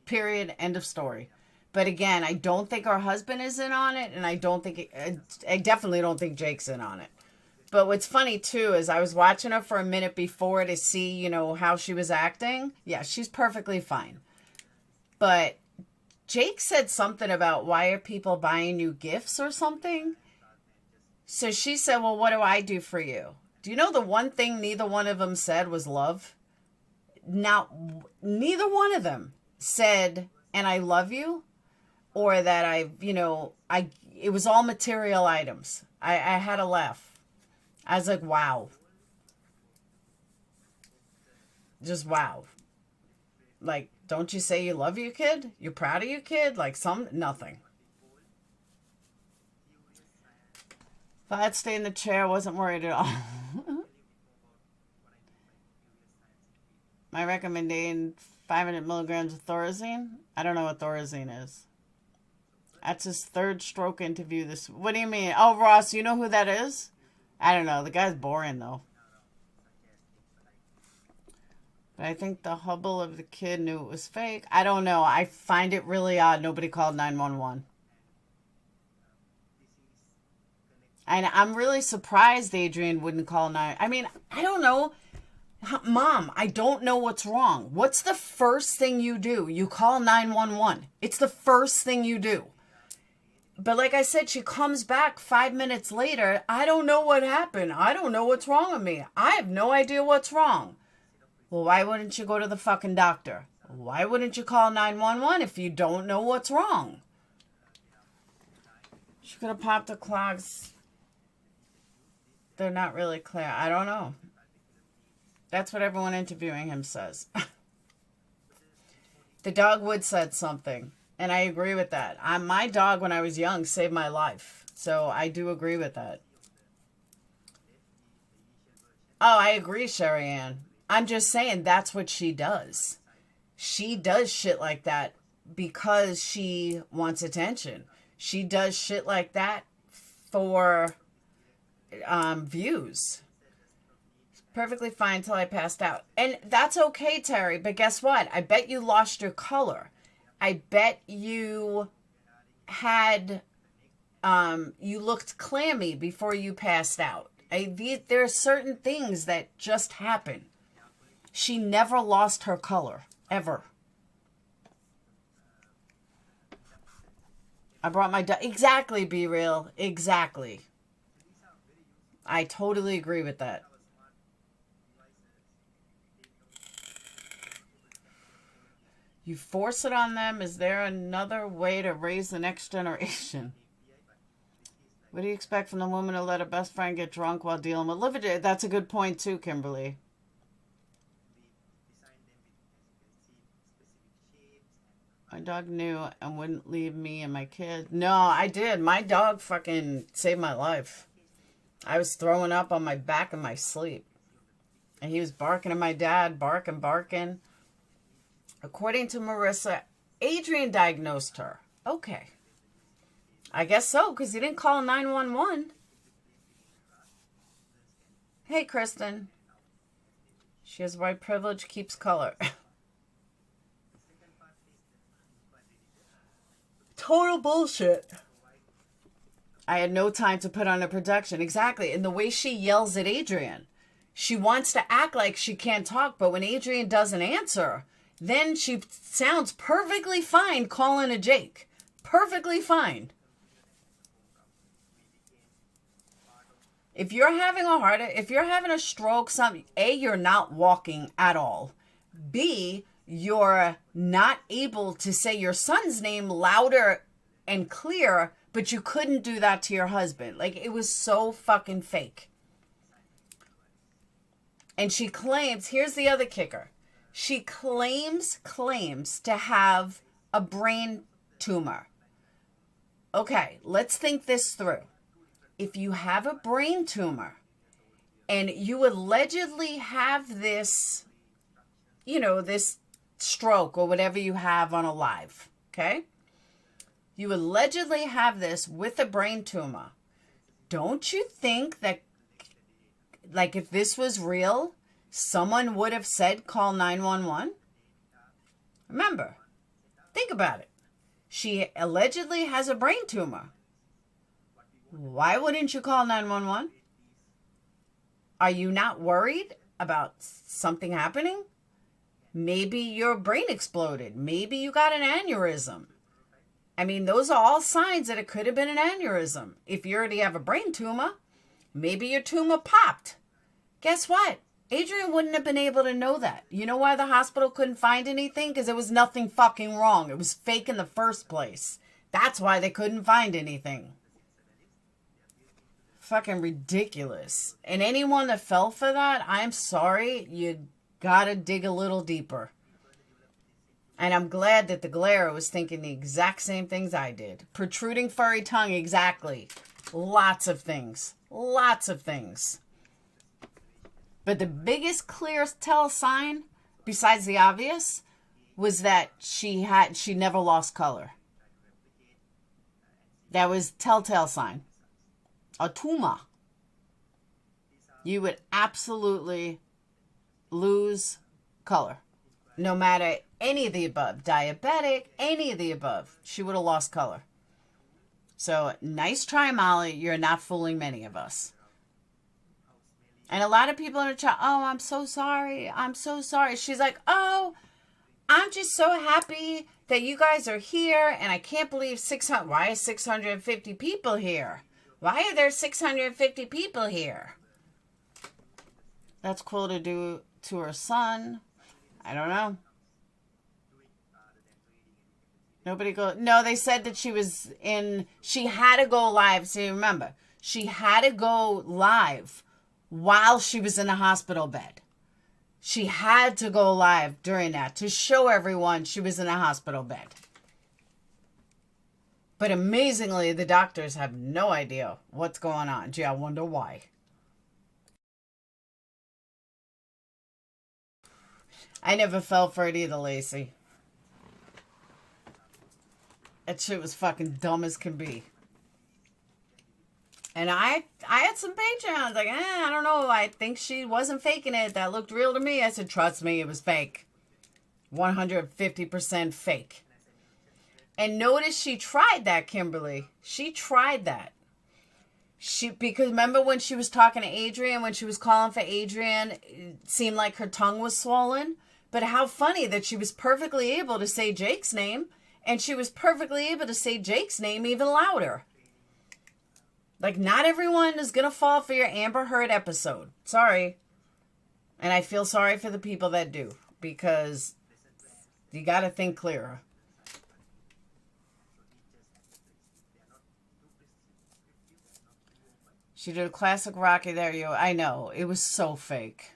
Period. End of story. But again, I don't think her husband is in on it, and I definitely don't think Jake's in on it. But what's funny too is I was watching her for a minute before to see, how she was acting. Yeah, she's perfectly fine. But Jake said something about why are people buying you gifts or something? So she said, well, what do I do for you? Do you know the one thing neither one of them said was love? Now, neither one of them said, and I love you, or that it was all material items. I had a laugh. I was like, wow. Just wow. Like, don't you say you love your kid? You're proud of your kid? Like nothing. If I had stayed in the chair, I wasn't worried at all. My recommendation, 500 milligrams of Thorazine. I don't know what Thorazine is. That's his 3rd stroke interview this. What do you mean? Oh, Ross, you know who that is? I don't know. The guy's boring, though. But I think the hubble of the kid knew it was fake. I don't know. I find it really odd. Nobody called 911. And I'm really surprised Adrian wouldn't call 9. I mean, I don't know. Mom, I don't know what's wrong. What's the first thing you do? You call 911. It's the first thing you do. But like I said, she comes back 5 minutes later. I don't know what happened. I don't know what's wrong with me. I have no idea what's wrong. Well, why wouldn't you go to the fucking doctor? Why wouldn't you call 911 if you don't know what's wrong? She could have popped the clogs. They're not really clear. I don't know. That's what everyone interviewing him says. The dog would said something. And I agree with that. My dog, when I was young, saved my life. So I do agree with that. Oh, I agree, Sherry Ann. I'm just saying that's what she does. She does shit like that because she wants attention. She does shit like that for views. Perfectly fine till I passed out. And that's okay, Terry. But guess what? I bet you lost your color. I bet you had, you looked clammy before you passed out. There are certain things that just happen. She never lost her color, ever. I brought my dog. Exactly, Be Real. Exactly. I totally agree with that. You force it on them. Is there another way to raise the next generation? What do you expect from the woman who let her best friend get drunk while dealing with liver? That's a good point too, Kimberly. My dog knew and wouldn't leave me and my kid. No, I did. My dog fucking saved my life. I was throwing up on my back in my sleep. And he was barking at my dad, barking. According to Marissa, Adrian diagnosed her. Okay. I guess so, because he didn't call 911. Hey, Kristen. She has white privilege, keeps color. Total bullshit. I had no time to put on a production. Exactly. And the way she yells at Adrian. She wants to act like she can't talk, but when Adrian doesn't answer, then she sounds perfectly fine calling a Jake. Perfectly fine. If you're having a if you're having a stroke, A, you're not walking at all. B, you're not able to say your son's name louder and clear, but you couldn't do that to your husband. Like, it was so fucking fake. And she claims, here's the other kicker. She claims to have a brain tumor. Okay, let's think this through. If you have a brain tumor and you allegedly have this, this stroke or whatever you have on a live, okay? You allegedly have this with a brain tumor. Don't you think that, like, if this was real, someone would have said call 911? Remember, think about it. She allegedly has a brain tumor. Why wouldn't you call 911? Are you not worried about something happening? Maybe your brain exploded. Maybe you got an aneurysm. I mean, those are all signs that it could have been an aneurysm. If you already have a brain tumor, maybe your tumor popped. Guess what? Adrian wouldn't have been able to know that. You know why the hospital couldn't find anything? Because there was nothing fucking wrong. It was fake in the first place. That's why they couldn't find anything. Fucking ridiculous. And anyone that fell for that, I'm sorry, you gotta dig a little deeper. And I'm glad that the glare was thinking the exact same things I did. Protruding furry tongue, exactly. Lots of things. Lots of things. But the biggest clear tell sign, besides the obvious, was that she never lost color. That was telltale sign. A tumor. You would absolutely lose color. No matter any of the above. Diabetic, any of the above. She would have lost color. So, nice try, Molly. You're not fooling many of us. And a lot of people in the chat, oh, I'm so sorry. I'm so sorry. She's like, oh, I'm just so happy that you guys are here. And I can't believe 600. Why is 650 people here? Why are there 650 people here? That's cool to do to her son. I don't know. Nobody go. No, they said that she had to go live. See, remember, she had to go live while she was in the hospital bed. She had to go live during that to show everyone she was in a hospital bed. But amazingly, the doctors have no idea what's going on. Gee, I wonder why. I never fell for it either, Lacey. That shit was fucking dumb as can be. And I had some Patreons like, I don't know. I think she wasn't faking it. That looked real to me. I said, trust me, it was fake. 150% fake. And notice she tried that, Kimberly. She tried that. Because remember when she was talking to Adrian, when she was calling for Adrian, it seemed like her tongue was swollen. But how funny that she was perfectly able to say Jake's name, and she was perfectly able to say Jake's name even louder. Like, not everyone is going to fall for your Amber Heard episode. Sorry. And I feel sorry for the people that do, because you got to think clearer. She did a classic Rocky there, you. I know. It was so fake.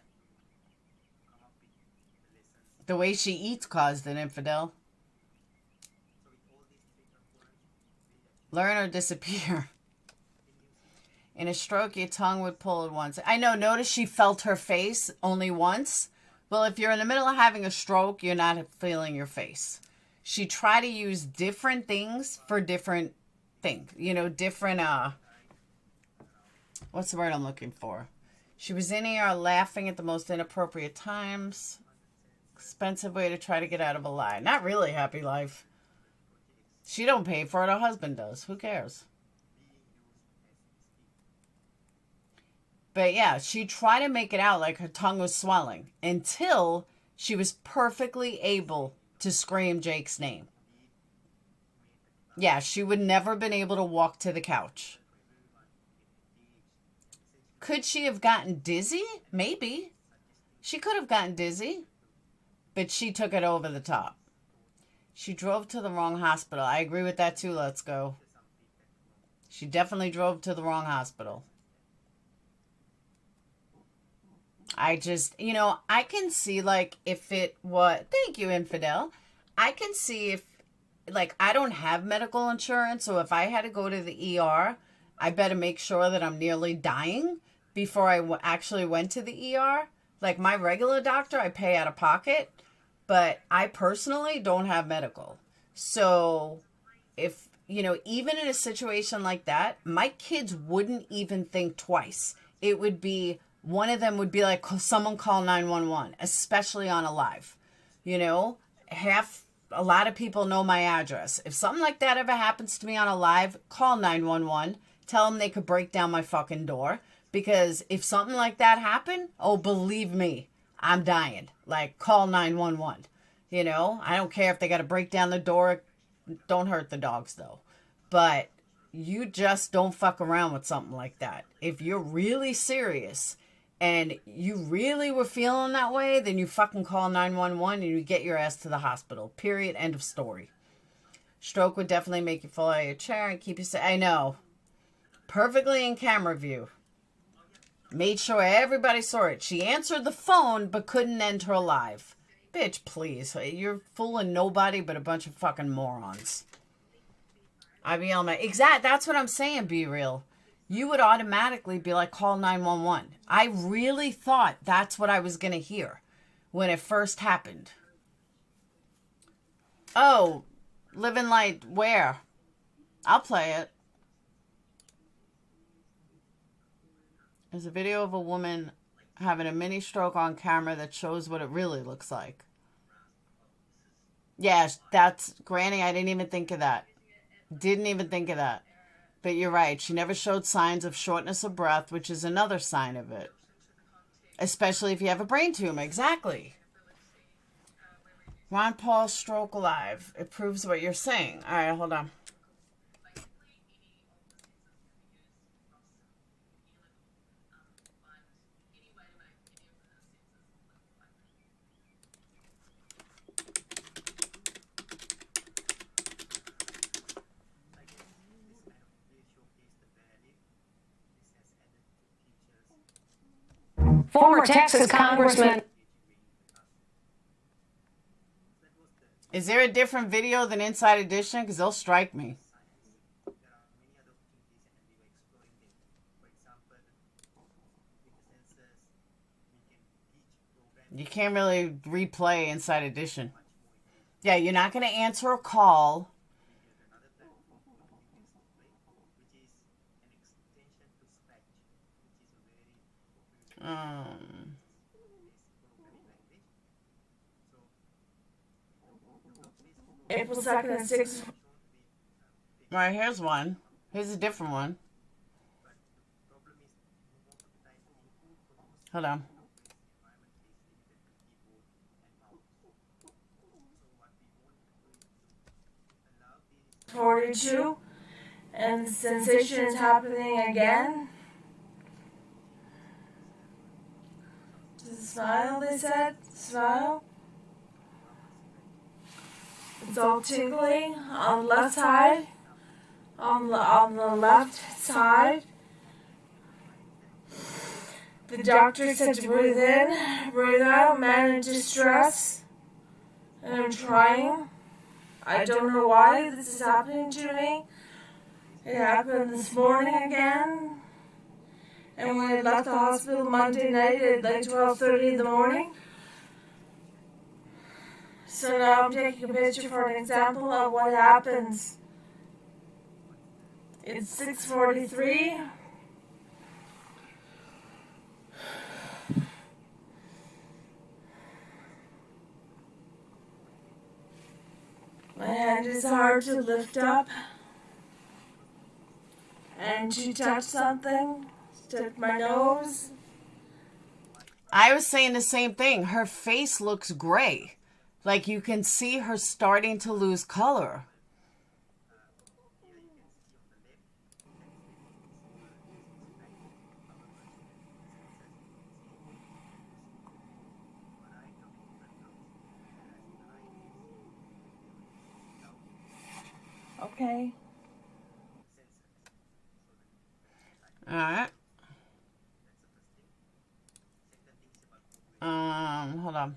The way she eats caused an infidel. Learn or disappear. In a stroke, your tongue would pull at once. I know. Notice she felt her face only once. Well, if you're in the middle of having a stroke, you're not feeling your face. She tried to use different things for different things. You know, different, what's the word I'm looking for? She was in ER laughing at the most inappropriate times. Expensive way to try to get out of a lie. Not really happy life. She don't pay for it. Her husband does. Who cares? But yeah, she tried to make it out like her tongue was swelling until she was perfectly able to scream Jake's name. Yeah, she would never been able to walk to the couch. Could she have gotten dizzy? Maybe. She could have gotten dizzy. But she took it over the top. She drove to the wrong hospital. I agree with that too. Let's go. She definitely drove to the wrong hospital. I just, I can see, like, if it was... Thank you, Infidel. I can see if, like, I don't have medical insurance, so if I had to go to the ER, I better make sure that I'm nearly dying before I actually went to the ER. Like, my regular doctor, I pay out of pocket, but I personally don't have medical. So, if, even in a situation like that, my kids wouldn't even think twice. It would be... One of them would be like, someone call 911, especially on a live. A lot of people know my address. If something like that ever happens to me on a live, call 911. Tell them they could break down my fucking door. Because if something like that happened, oh, believe me, I'm dying. Like, call 911. I don't care if they got to break down the door. Don't hurt the dogs, though. But you just don't fuck around with something like that. If you're really serious... and you really were feeling that way, then you fucking call 911 and you get your ass to the hospital. Period. End of story. Stroke would definitely make you fall out of your chair and keep you safe. I know. Perfectly in camera view. Made sure everybody saw it. She answered the phone but couldn't end her live. Bitch, please. You're fooling nobody but a bunch of fucking morons. Exact. That's what I'm saying, Be Real. You would automatically be like, call 911. I really thought that's what I was going to hear when it first happened. Oh, Living Light, where? I'll play it. There's a video of a woman having a mini stroke on camera that shows what it really looks like. Yeah, that's, Granny, I didn't even think of that. Didn't even think of that. But you're right. She never showed signs of shortness of breath, which is another sign of it. Especially if you have a brain tumor. Exactly. Ron Paul's stroke alive. It proves what you're saying. All right, hold on. Former Texas Congressman. Is there a different video than Inside Edition? Because they'll strike me. You can't really replay Inside Edition. Yeah, you're not going to answer a call. April 2nd at 6. Right, here's one. Here's a different one. Hold on. .42, and the sensation is happening again. Just smile, they said. Smile. It's all tingling on the left side. On the left side. The doctor said to breathe in, breathe out, man in distress. And I'm trying. I don't know why this is happening to me. It happened this morning again. And when I left the hospital Monday night at like 12:30 in the morning. So now I'm taking a picture for an example of what happens. It's 6:43. My hand is hard to lift up. And to touch something. Touch my nose. I was saying the same thing. Her face looks gray. Like you can see her starting to lose color. Okay. All right. Hold on.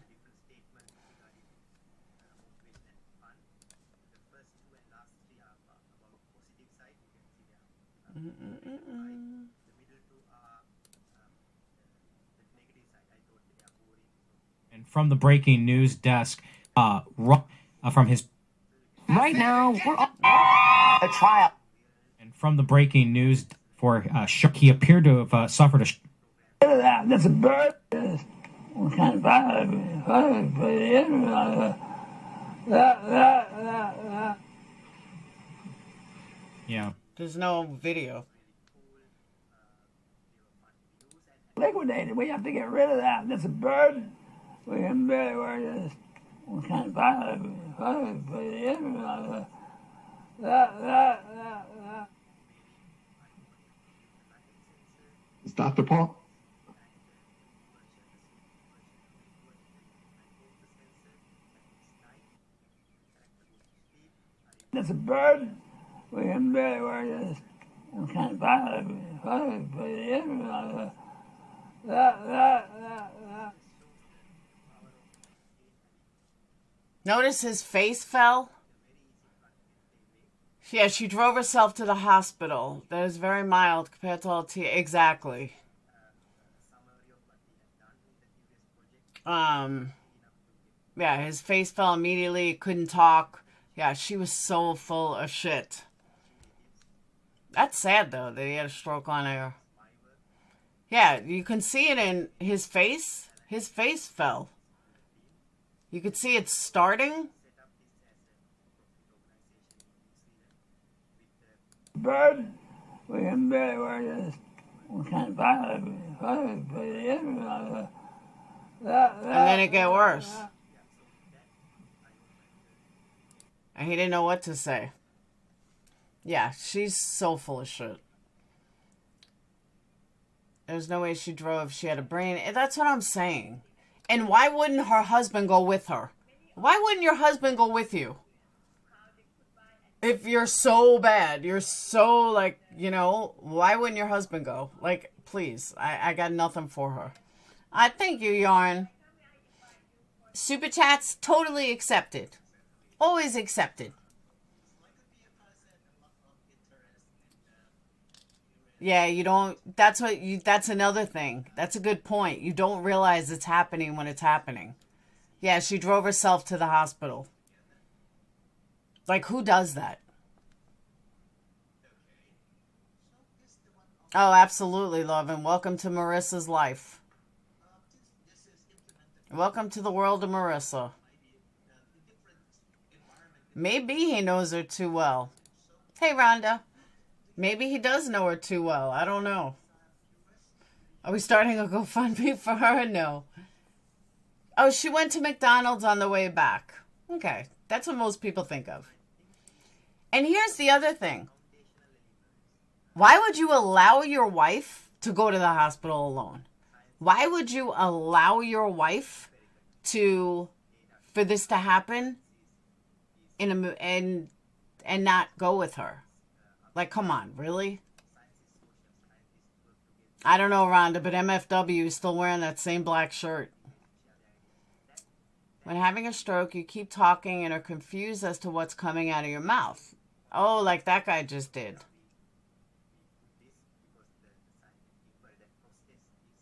And from the breaking news desk, from his right now we're on a trial. And from the breaking news for he appeared to have suffered a. That's a bird. What kind of Yeah. There's no video. Liquidated. We have to get rid of that. That's a bird. We can barely wear this. What kind of It's Dr. Paul. That's a bird. We can barely wear this. What kind of Notice his face fell. Yeah, she drove herself to the hospital. That is very mild compared to all exactly. Yeah, his face fell immediately. Couldn't talk. Yeah, she was so full of shit. That's sad though that he had a stroke on air. Yeah, you can see it in his face. His face fell. You could see it starting. Bird, we can barely wear this. What kind of and then it get worse. And he didn't know what to say. Yeah, she's so full of shit. There's no way she drove. She had a brain. That's what I'm saying. And why wouldn't her husband go with her? Why wouldn't your husband go with you? If you're so bad, you're so like, you know, why wouldn't your husband go? Like, please, I got nothing for her. Thank you, Yarn. Super chats, totally accepted. Always accepted. Yeah, you don't, that's another thing. That's a good point. You don't realize it's happening when it's happening. Yeah, she drove herself to the hospital. Like, who does that? Oh, absolutely, love, and welcome to Marissa's life. Welcome to the world of Marissa. Maybe he knows her too well. Hey, Rhonda. Maybe he does know her too well. I don't know. Are we starting a GoFundMe for her? No. Oh, she went to McDonald's on the way back. Okay. That's what most people think of. And here's the other thing. Why would you allow your wife to go to the hospital alone? Why would you allow your wife for this to happen and not go with her? Like, come on, really? I don't know, Rhonda, but MFW is still wearing that same black shirt. When having a stroke, you keep talking and are confused as to what's coming out of your mouth. Oh, like that guy just did.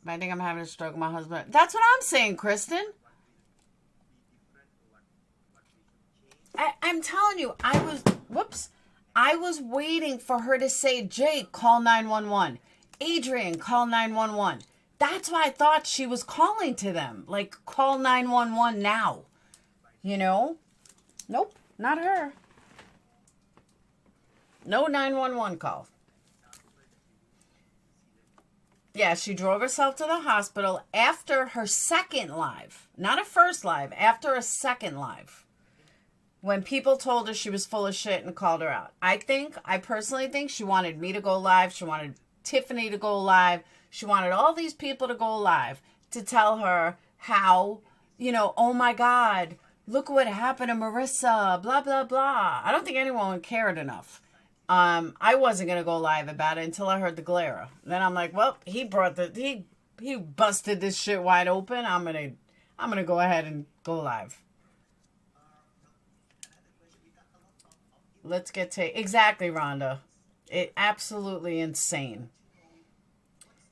I think I'm having a stroke with my husband. That's what I'm saying, Kristen. I'm telling you, I was waiting for her to say, Jake, call 911. Adrian, call 911. That's why I thought she was calling to them. Like, call 911 now. You know? Nope. Not her. No 911 call. Yeah, she drove herself to the hospital after her second live. Not a first live, after a second live. When people told her she was full of shit and called her out. I personally think she wanted me to go live. She wanted Tiffany to go live. She wanted all these people to go live to tell her how, oh my God, look what happened to Marissa, blah, blah, blah. I don't think anyone cared enough. I wasn't going to go live about it until I heard the glare. Then I'm like, well, he busted this shit wide open. I'm going to go ahead and go live. Let's get to exactly, Rhonda. It absolutely insane.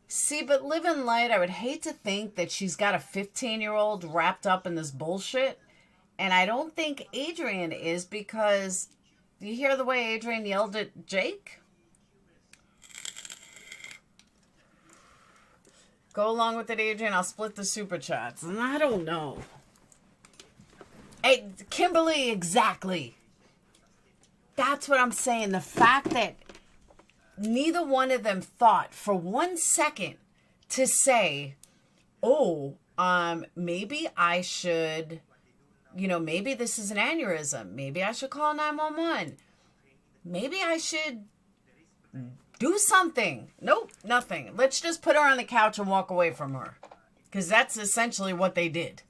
See, but living light, I would hate to think that she's got a 15-year-old wrapped up in this bullshit. And I don't think Adrian is, because you hear the way Adrian yelled at Jake? Go along with it, Adrian. I'll split the super chats. And I don't know. Hey, Kimberly, exactly. That's what I'm saying. The fact that neither one of them thought for 1 second to say, oh, maybe I should, maybe this is an aneurysm. Maybe I should call 911. Maybe I should do something. Nope, nothing. Let's just put her on the couch and walk away from her. Because that's essentially what they did.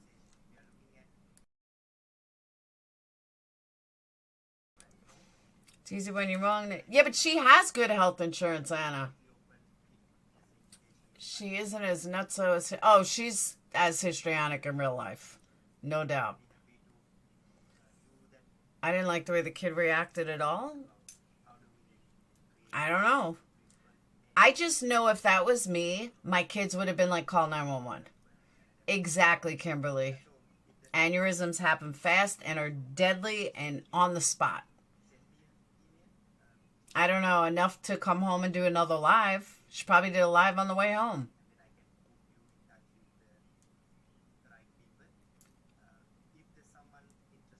It's easy when you're wrong. Yeah, but she has good health insurance, Anna. She isn't as nutso as... Oh, she's as histrionic in real life. No doubt. I didn't like the way the kid reacted at all. I don't know. I just know if that was me, my kids would have been like, call 911. Exactly, Kimberly. Aneurysms happen fast and are deadly and on the spot. I don't know, enough to come home and do another live. She probably did a live on the way home.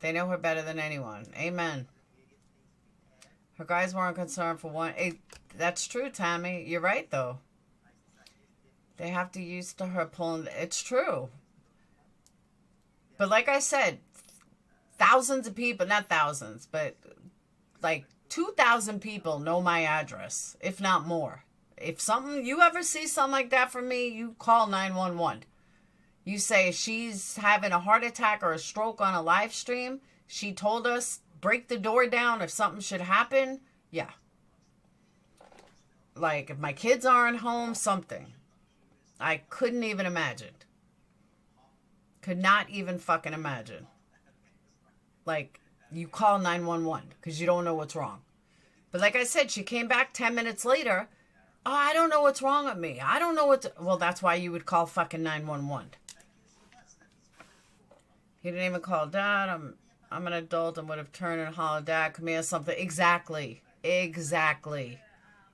They know her better than anyone. Amen. Her guys weren't concerned for one. That's true, Tammy. You're right, though. They have to use to her pulling. It's true. But like I said, thousands of people, not thousands, but like 2,000 people know my address, if not more. If you ever see something like that from me, you call 911. You say she's having a heart attack or a stroke on a live stream. She told us, break the door down if something should happen. Yeah. Like if my kids aren't home, something. I couldn't even imagine. Could not even fucking imagine. Like, you call 911 because you don't know what's wrong. But like I said, she came back 10 minutes later. Oh, I don't know what's wrong with me. I don't know well, that's why you would call fucking 911. He didn't even call Dad. I'm an adult and would have turned and hollered, Dad, come here, something. Exactly. Exactly.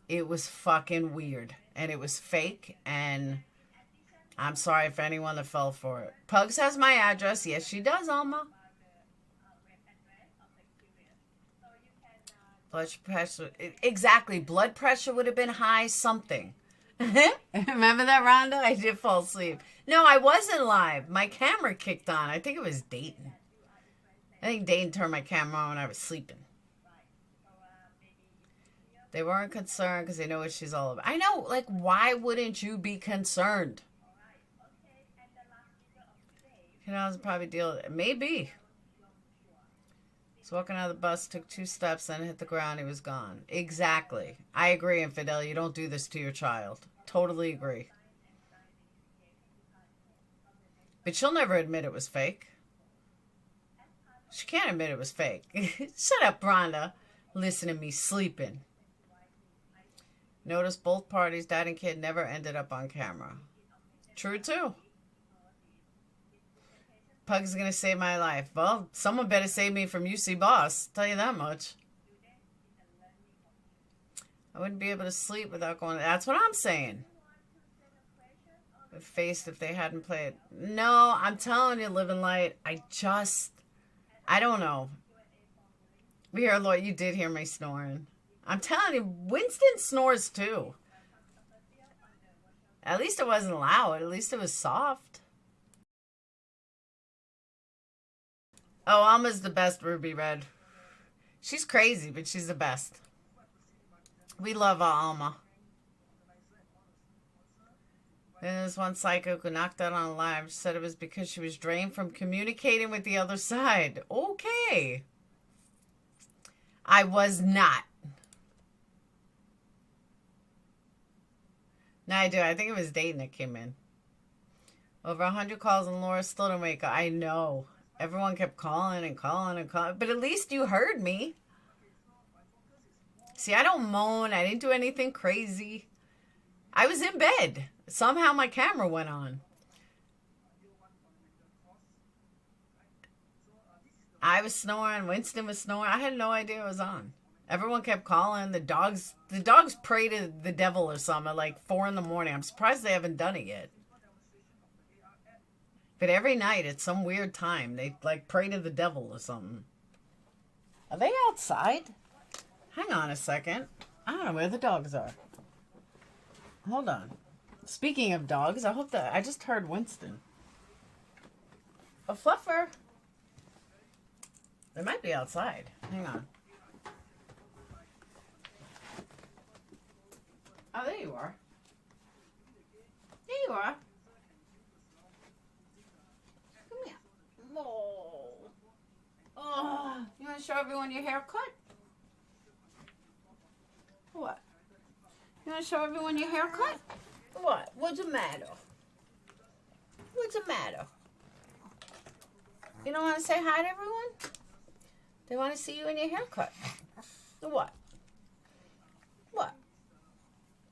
It was fucking weird. And it was fake. And I'm sorry for anyone that fell for it. Pugs has my address. Yes, she does, Alma. Blood pressure. Exactly. Blood pressure would have been high something. Remember that, Rhonda? I did fall asleep. No, I wasn't live. My camera kicked on. I think it was Dayton. I think Dayton turned my camera on when I was sleeping. They weren't concerned because they know what she's all about. I know. Like, why wouldn't you be concerned? You know, I'll probably deal with it. Maybe. He's walking out of the bus, took 2 steps, then hit the ground. He was gone. Exactly. I agree, Infidel. You don't do this to your child. Totally agree. But she'll never admit it was fake. She can't admit it was fake. Shut up, Rhonda. Listen to me sleeping. Notice both parties, dad and kid, never ended up on camera. True, too. Pug's going to save my life. Well, someone better save me from UC Boss. Tell you that much. I wouldn't be able to sleep without going... That's what I'm saying. Faced if they hadn't played. No, I'm telling you, Living Light. I don't know. We hear Lord, you did hear me snoring. I'm telling you, Winston snores too. At least it wasn't loud. At least it was soft. Oh, Alma's the best, Ruby Red. She's crazy, but she's the best. We love Alma. Then there's one psycho who knocked out on a live. She said it was because she was drained from communicating with the other side. Okay. I was not. No, I do. I think it was Dayton that came in. Over 100 calls and Laura still didn't wake up. I know. Everyone kept calling and calling and calling. But at least you heard me. See, I don't moan. I didn't do anything crazy. I was in bed. Somehow my camera went on. I was snoring. Winston was snoring. I had no idea it was on. Everyone kept calling. The dogs pray to the devil or something at like 4 in the morning. I'm surprised they haven't done it yet. But every night at some weird time, they like pray to the devil or something. Are they outside? Hang on a second. I don't know where the dogs are. Hold on. Speaking of dogs, I hope that I just heard Winston. A fluffer. They might be outside. Hang on. Oh, there you are. There you are. Come here. Oh, you want to show everyone your haircut? What? You want to show everyone your haircut? What? What's the matter? What's the matter? You don't want to say hi to everyone? They want to see you in your haircut. What? What?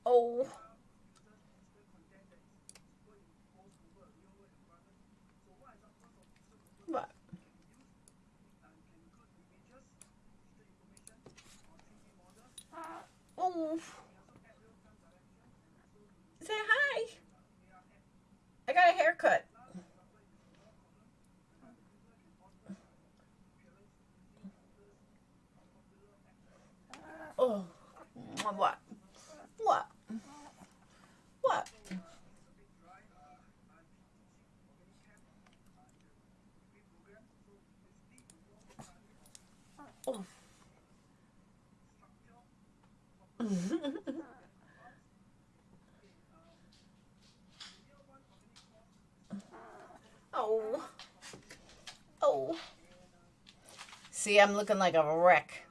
Oh. What? Oh. Say hi. I got a haircut. Oh. What? What? What? Oh. Oh. Oh. See, I'm looking like a wreck.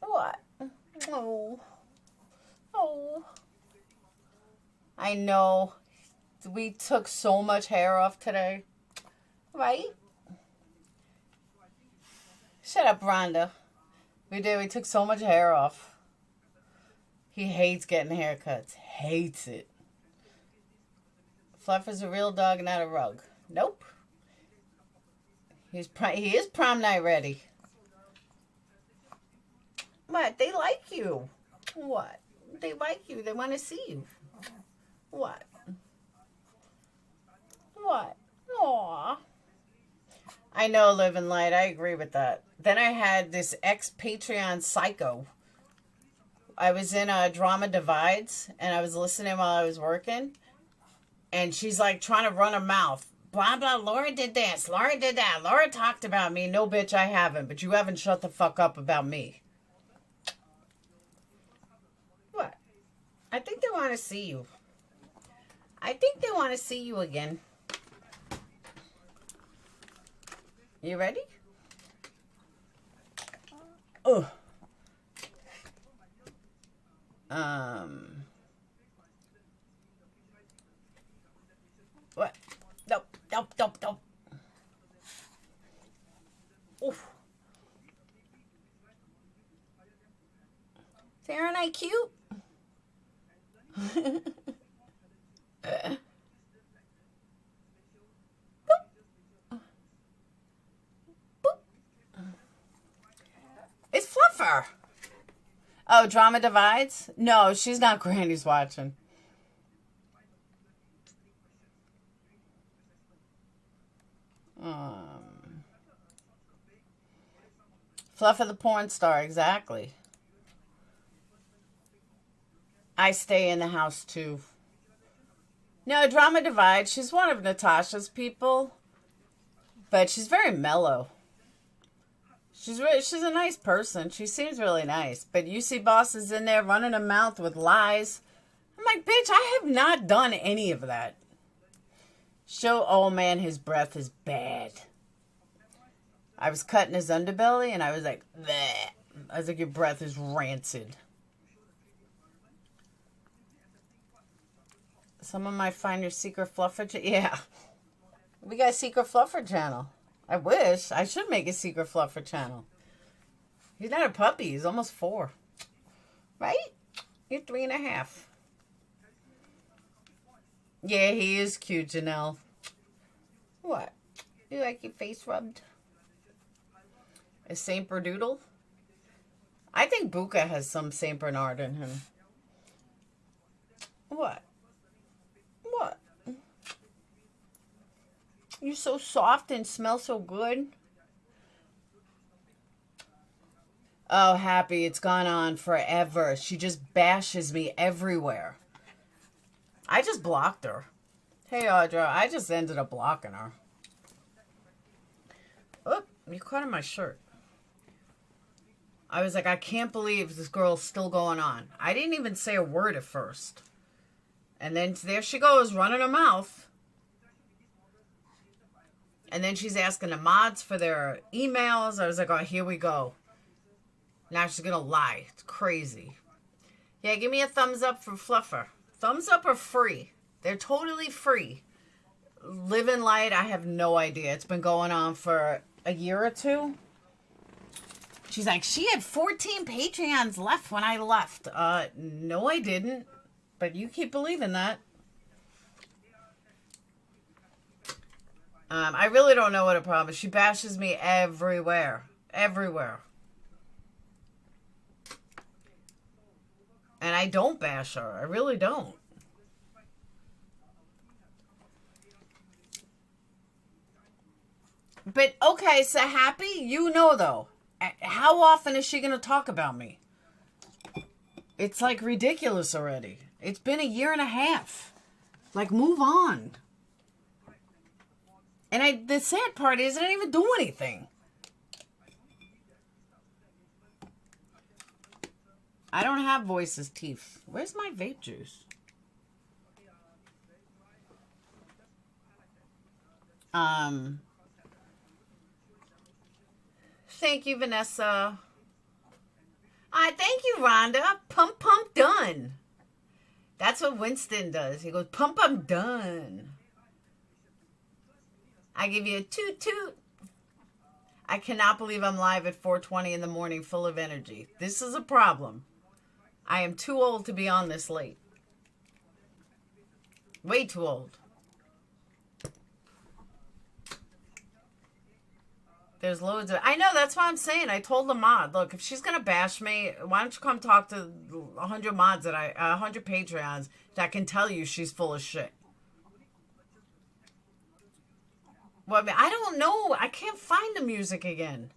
What? Oh. Oh. I know. We took so much hair off today. Right? Shut up, Rhonda. We did. We took so much hair off. He hates getting haircuts. Hates it. Fluffer's a real dog, not a rug. Nope. He is prom night ready. What? They like you. What? They like you. They want to see you. What? What? Aw. I know, Living Light. I agree with that. Then I had this ex-Patreon psycho. I was in Drama Divides, and I was listening while I was working. And she's like trying to run her mouth. Blah, blah, Laura did this. Laura did that. Laura talked about me. No, bitch, I haven't. But you haven't shut the fuck up about me. What? I think they want to see you. I think they want to see you again. You ready? Oh. What? Nope, nope, nope, nope. Oof. Aren't I cute? It's Fluffer. Oh, Drama Divides? No, she's not Granny's watching. Fluff of the porn star, exactly. I stay in the house too. No, Drama Divide. She's one of Natasha's people, but she's very mellow. She's a nice person. She seems really nice. But UC Boss is in there running her mouth with lies. I'm like, bitch, I have not done any of that. Show old man his breath is bad. I was cutting his underbelly and I was like, bleh. I was like, your breath is rancid. Someone might find your secret fluffer. Yeah. We got a secret fluffer channel. I wish. I should make a secret fluffer channel. He's not a puppy. He's almost 4. Right? You're 3.5. Yeah, he is cute, Janelle. What? You like your face rubbed? A Saint Bernoodle? I think Buka has some Saint Bernard in him. What? What? You're so soft and smell so good. Oh, Happy, it's gone on forever. She just bashes me everywhere. I just blocked her. Hey, Audra, I just ended up blocking her. Oh, you caught in my shirt. I was like, I can't believe this girl's still going on. I didn't even say a word at first. And then there she goes, running her mouth. And then she's asking the mods for their emails. I was like, oh, here we go. Now she's going to lie. It's crazy. Yeah, give me a thumbs up for Fluffer. Thumbs up are free. They're totally free. Living Light, I have no idea. It's been going on for a year or 2. She's like, she had 14 Patreons left when I left. No, I didn't. But you keep believing that. I really don't know what a problem is. She bashes me everywhere. Everywhere. And I don't bash her. I really don't. But, okay, so Happy, you know, though. How often is she going to talk about me? It's, like, ridiculous already. It's been 1.5 years. Like, move on. And the sad part is I didn't even do anything. I don't have voices teeth. Where's my vape juice? Thank you, Vanessa. Thank you, Rhonda. Pump, pump, done. That's what Winston does. He goes, pump, pump, done. I give you a toot, toot. I cannot believe I'm live at 4:20 in the morning full of energy. This is a problem. I am too old to be on this late. Way too old. There's loads of... I know, that's what I'm saying. I told the mod, look, if she's going to bash me, why don't you come talk to 100 mods 100 Patreons that can tell you she's full of shit. Well, I mean, I don't know. I can't find the music again.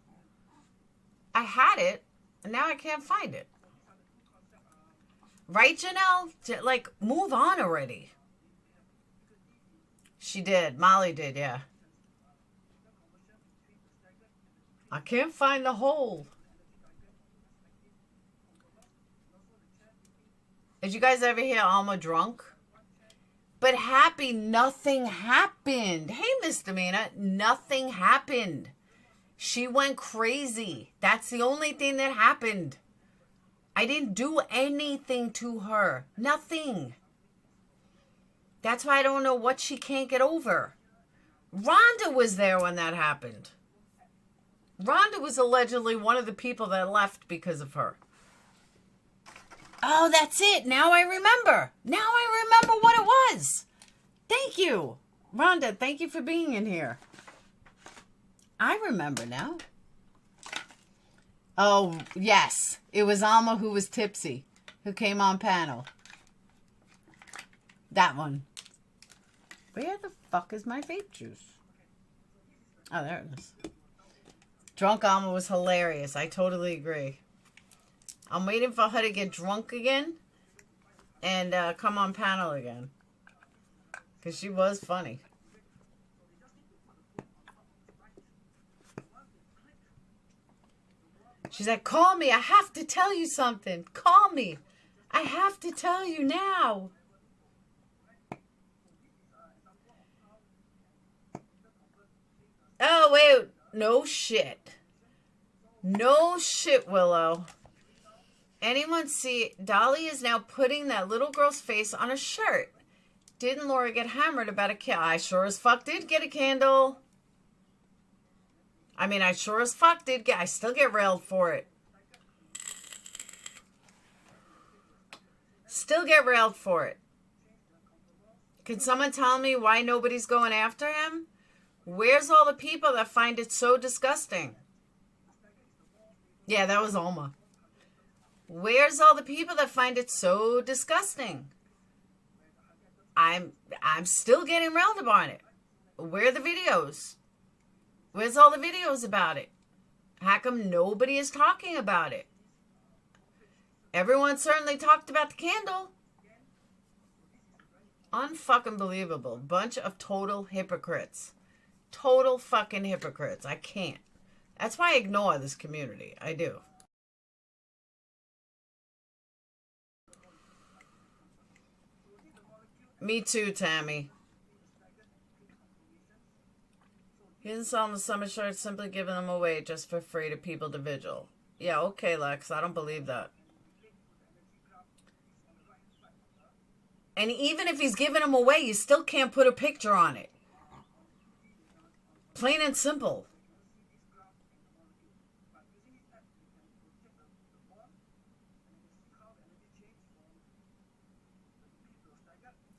I had it, and now I can't find it. Right, Janelle? Like, move on already. She did. Molly did, yeah. I can't find the hole. Did you guys ever hear Alma drunk? But Happy, nothing happened. Hey, Misdemeanor, nothing happened. She went crazy. That's the only thing that happened. I didn't do anything to her. Nothing. That's why I don't know what she can't get over. Rhonda was there when that happened. Rhonda was allegedly one of the people that left because of her. Oh, that's it. Now I remember. Now I remember what it was. Thank you. Rhonda, thank you for being in here. I remember now. Oh, yes. It was Alma who was tipsy, who came on panel. That one. Where the fuck is my vape juice? Oh, there it is. Drunk Alma was hilarious. I totally agree. I'm waiting for her to get drunk again and come on panel again. Because she was funny. She's like, call me. I have to tell you something. Call me. I have to tell you now. Oh, wait. No shit. No shit, Willow. Anyone see? Dolly is now putting that little girl's face on a shirt. Didn't Laura get hammered about a candle? I sure as fuck did get a candle. I mean, I sure as fuck did get... I still get railed for it. Still get railed for it. Can someone tell me why nobody's going after him? Where's all the people that find it so disgusting? Yeah, that was Alma. Where's all the people that find it so disgusting? I'm still getting railed about it. Where are the videos? Where's all the videos about it? How come nobody is talking about it? Everyone certainly talked about the candle. Unfucking believable. Bunch of total hypocrites. Total fucking hypocrites. I can't. That's why I ignore this community. I do. Me too, Tammy. He didn't sell them the summer shirts, simply giving them away just for free to people to vigil. Yeah, okay, Lex. I don't believe that. And even if he's giving them away, you still can't put a picture on it. Plain and simple.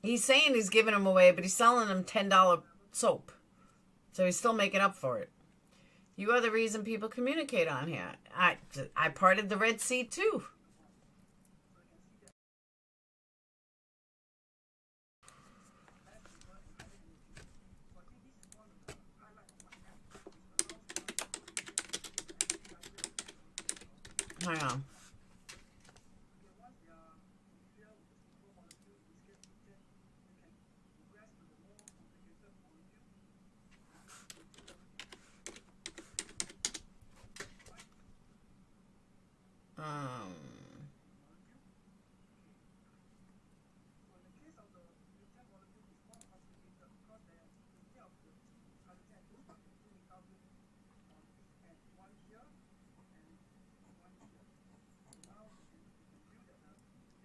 He's saying he's giving them away, but he's selling them $10 soap. So he's still making up for it. You are the reason people communicate on here. I parted the Red Sea too. Hang on.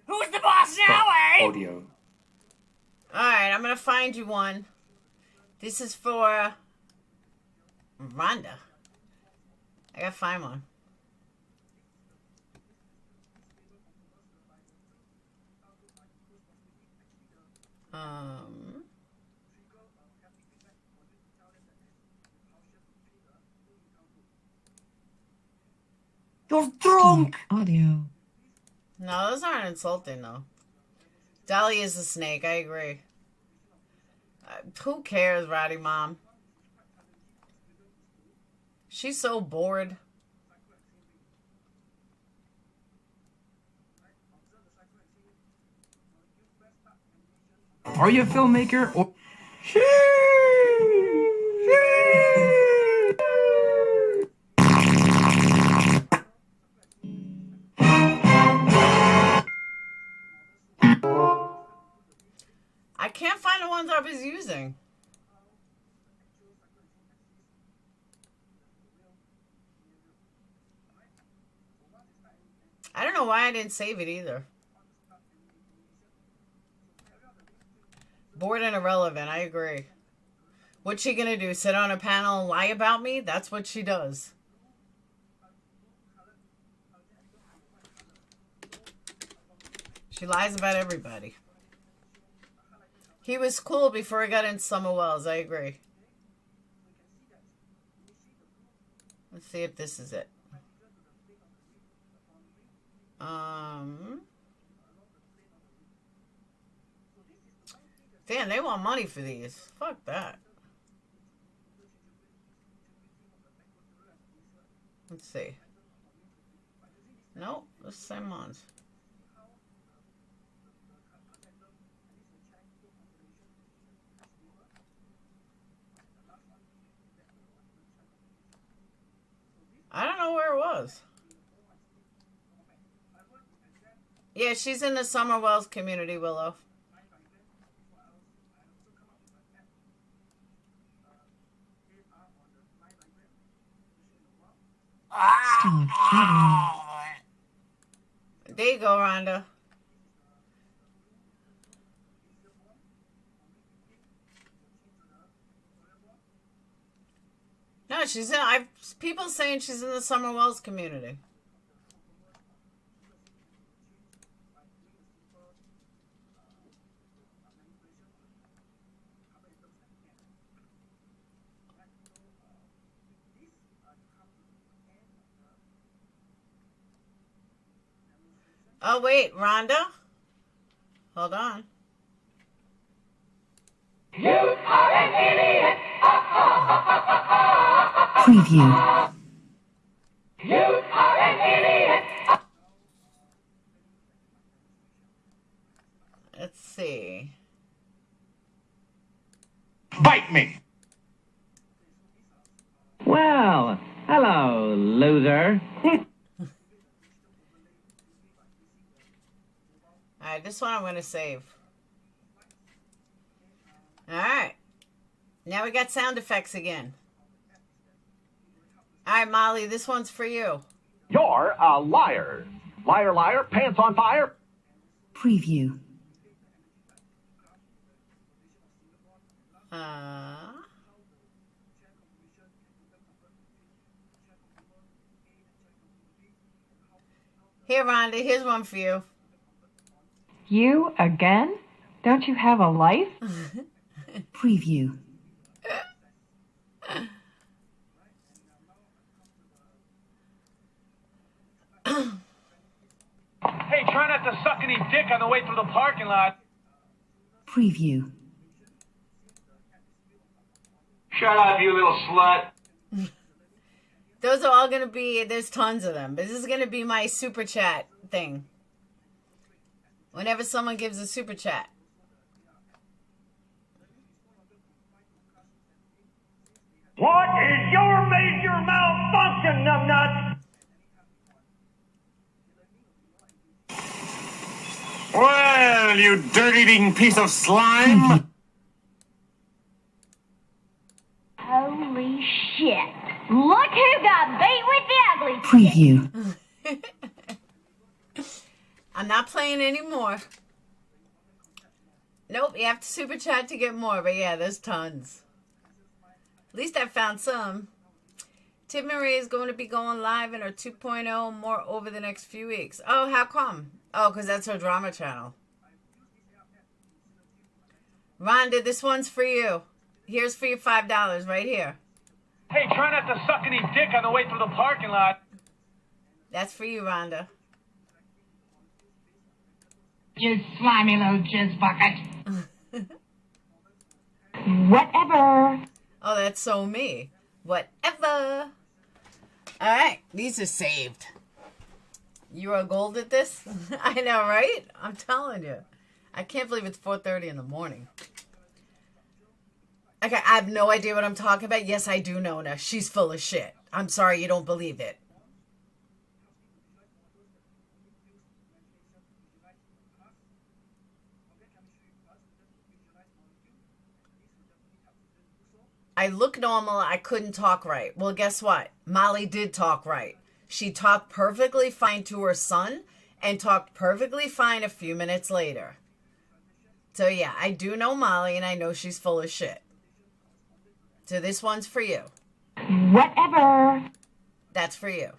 Who's the boss now, eh? Audio. Alright, I'm going to find you one. This is for Rhonda. I got to find one. You're drunk. Audio. No, those aren't insulting, though. Dolly is a snake. I agree. Who cares, Rowdy Mom? She's so bored. Are you a filmmaker or? I can't find the ones I was using. I don't know why I didn't save it either. Bored and irrelevant, I agree. What's she gonna do? Sit on a panel and lie about me? That's what she does. She lies about everybody. He was cool before he got in Summer Wells, I agree. Let's see if this is it. Damn, they want money for these. Fuck that. Let's see. Nope, the same ones. I don't know where it was. Yeah, she's in the Summer Wells community, Willow. There you go, Rhonda. No, she's in. People saying she's in the Summer Wells community. Oh wait, Rhonda. Hold on. You are an idiot. Preview. You are an idiot. Let's see. Bite me. Well, hello, loser. Alright, this one I'm going to save. Alright. Now we got sound effects again. Alright, Molly, this one's for you. You're a liar. Liar, liar, pants on fire. Preview. Here, Rhonda, here's one for you. You again? Don't you have a life? Preview. Hey, try not to suck any dick on the way through the parking lot. Preview. Shut up, you little slut. Those are all going to be, there's tons of them. This is going to be my super chat thing. Whenever someone gives a super chat. What is your major malfunction, numbnuts? Well, you dirt-eating piece of slime. Holy shit. Look who got beat with the ugly Preview. I'm not playing anymore. Nope, you have to super chat to get more. But yeah, there's tons. At least I found some. Tim Marie is going to be going live in her 2.0 more over the next few weeks. Oh, how come? Oh, because that's her drama channel. Rhonda, this one's for you. Here's for your $5 right here. Hey, try not to suck any dick on the way through the parking lot. That's for you, Rhonda. You slimy little jizz bucket. Whatever. Oh, that's so me. Whatever. All right, these are saved. You are gold at this? I know, right? I'm telling you. I can't believe it's 4:30 in the morning. Okay, I have no idea what I'm talking about. Yes, I do, Nona. She's full of shit. I'm sorry you don't believe it. I look normal. I couldn't talk right. Well, guess what? Molly did talk right. She talked perfectly fine to her son and talked perfectly fine a few minutes later. So yeah, I do know Molly and I know she's full of shit. So this one's for you. Whatever. That's for you.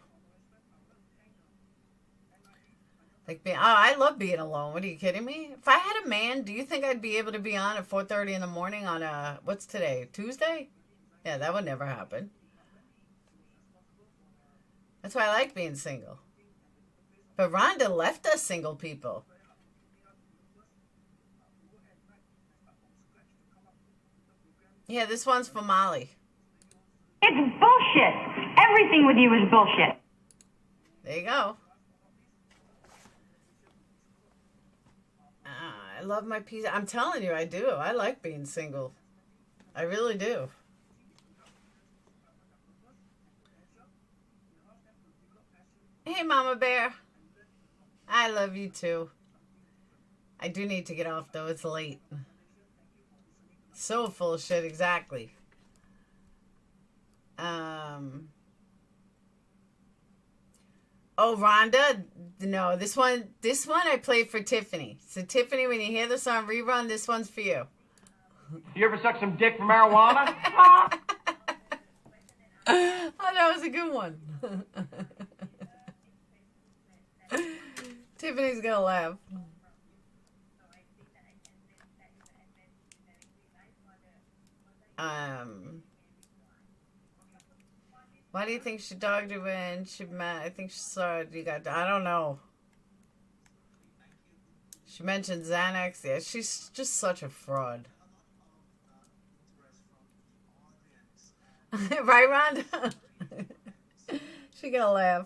Like I love being alone. What are you kidding me? If I had a man, do you think I'd be able to be on at 4:30 in the morning on what's today? Tuesday? Yeah, that would never happen. That's why I like being single. But Rhonda left us single people. Yeah, this one's for Molly. It's bullshit. Everything with you is bullshit. There you go. I love my peace. I'm telling you, I do. I like being single. I really do. Hey, Mama Bear. I love you too. I do need to get off though. It's late. So full of shit, exactly. Oh, Rhonda? No, this one I played for Tiffany. So Tiffany, when you hear this on rerun, this one's for you. You ever suck some dick for marijuana? Oh, that was a good one. Tiffany's gonna laugh. Why do you think she dogged you when she met? I think she saw it. You got. I don't know. She mentioned Xanax. Yeah, she's just such a fraud. Right, Rhonda? She gonna laugh.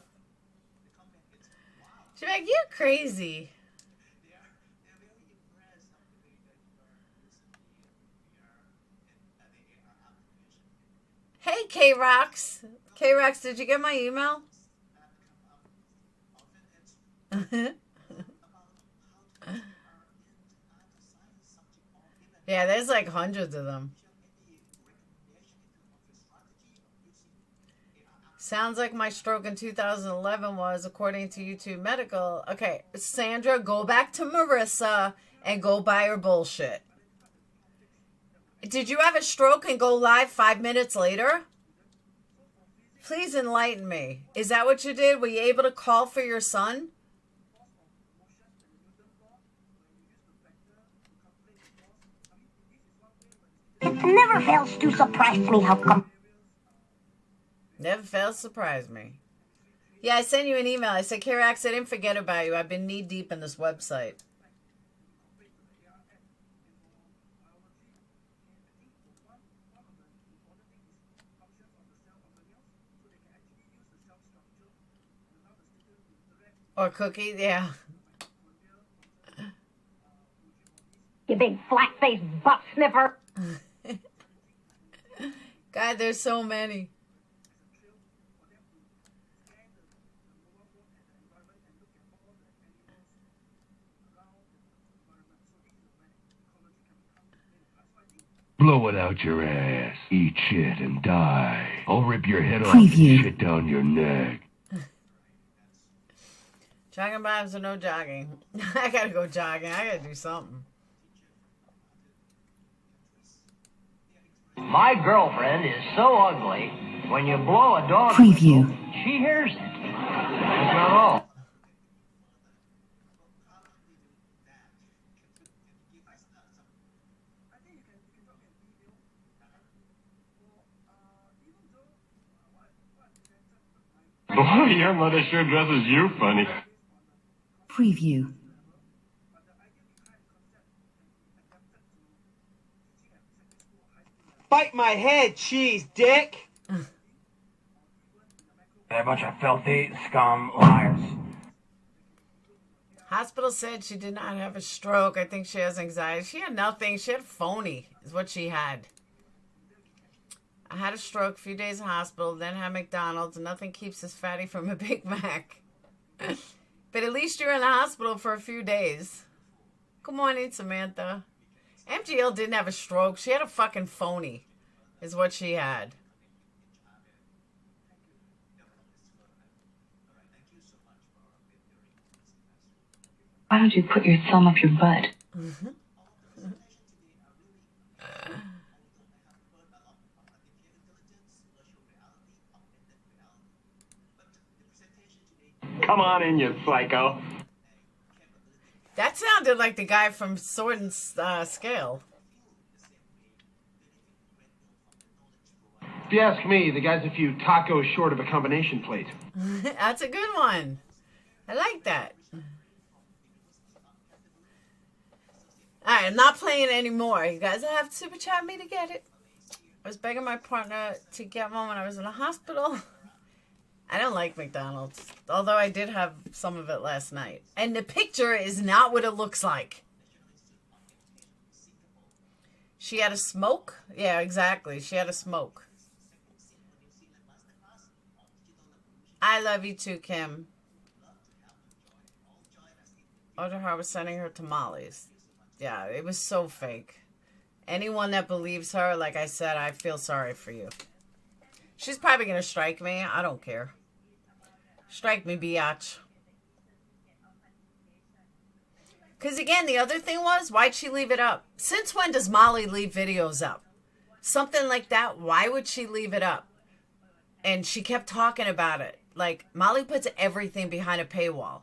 She's like, "You're crazy." Hey, K-Rox. K-Rox, did you get my email? Yeah, there's like hundreds of them. Sounds like my stroke in 2011 was, according to YouTube Medical. Okay, Sandra, go back to Marissa and go buy her bullshit. Did you have a stroke and go live 5 minutes later? Please enlighten me. Is that what you did? Were you able to call for your son? It never fails to surprise me how come. Never fails to surprise me. Yeah, I sent you an email. I said, Kirax, I didn't forget about you. I've been knee deep in this website. Or cookies, yeah. You big flat-faced butt sniffer. God, there's so many. Blow it out your ass. Eat shit and die. I'll rip your head off Preview. and shit down your neck. Jogging vibes or no jogging? I gotta go jogging. I gotta do something. My girlfriend is so ugly, when you blow a dog Preview. whistle, she hears it. That's not all. Boy, your mother sure dresses you funny. Preview. Bite my head, cheese dick! They're a bunch of filthy scum liars. Hospital said she did not have a stroke. I think she has anxiety. She had nothing. She had phony, is what she had. I had a stroke, a few days in hospital, then had McDonald's. Nothing keeps this fatty from a Big Mac. But at least you're in the hospital for a few days. Good morning, Samantha. MGL didn't have a stroke. She had a fucking phony, is what she had. Why don't you put your thumb up your butt? Come on in, you psycho. That sounded like the guy from Sword and Scale. If you ask me, the guy's a few tacos short of a combination plate. That's a good one. I like that. All right, I'm not playing anymore. You guys have to super chat me to get it. I was begging my partner to get one when I was in the hospital. I don't like McDonald's, although I did have some of it last night. And the picture is not what it looks like. She had a smoke? Yeah, exactly. She had a smoke. I love you too, Kim. Audra Hart was sending her tamales. Yeah, it was so fake. Anyone that believes her, like I said, I feel sorry for you. She's probably going to strike me. I don't care. Strike me, biatch. Because again, the other thing was, why'd she leave it up? Since when does Molly leave videos up? Something like that, why would she leave it up? And she kept talking about it. Like, Molly puts everything behind a paywall.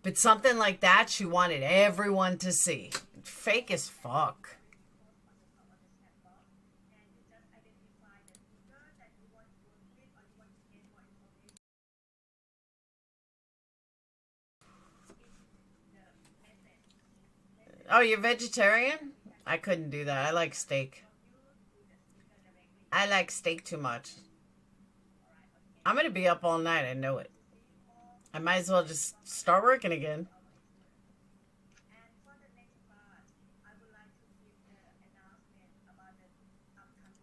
But something like that, she wanted everyone to see. Fake as fuck. Oh, you're vegetarian? I couldn't do that. I like steak. I like steak too much. I'm going to be up all night. I know it. I might as well just start working again.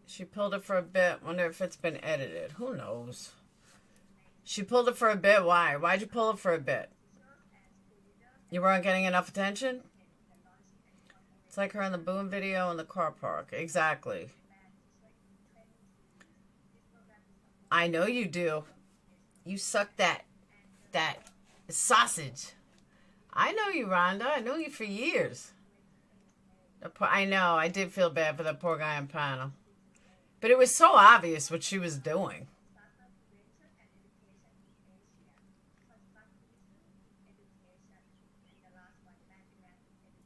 She pulled it for a bit. Wonder if it's been edited. Who knows? She pulled it for a bit. Why? Why'd you pull it for a bit? You weren't getting enough attention? It's like her in the Boom video in the car park. Exactly. I know you do. You suck that sausage. I know you, Rhonda. I know you for years. I know. I did feel bad for that poor guy on panel. But it was so obvious what she was doing.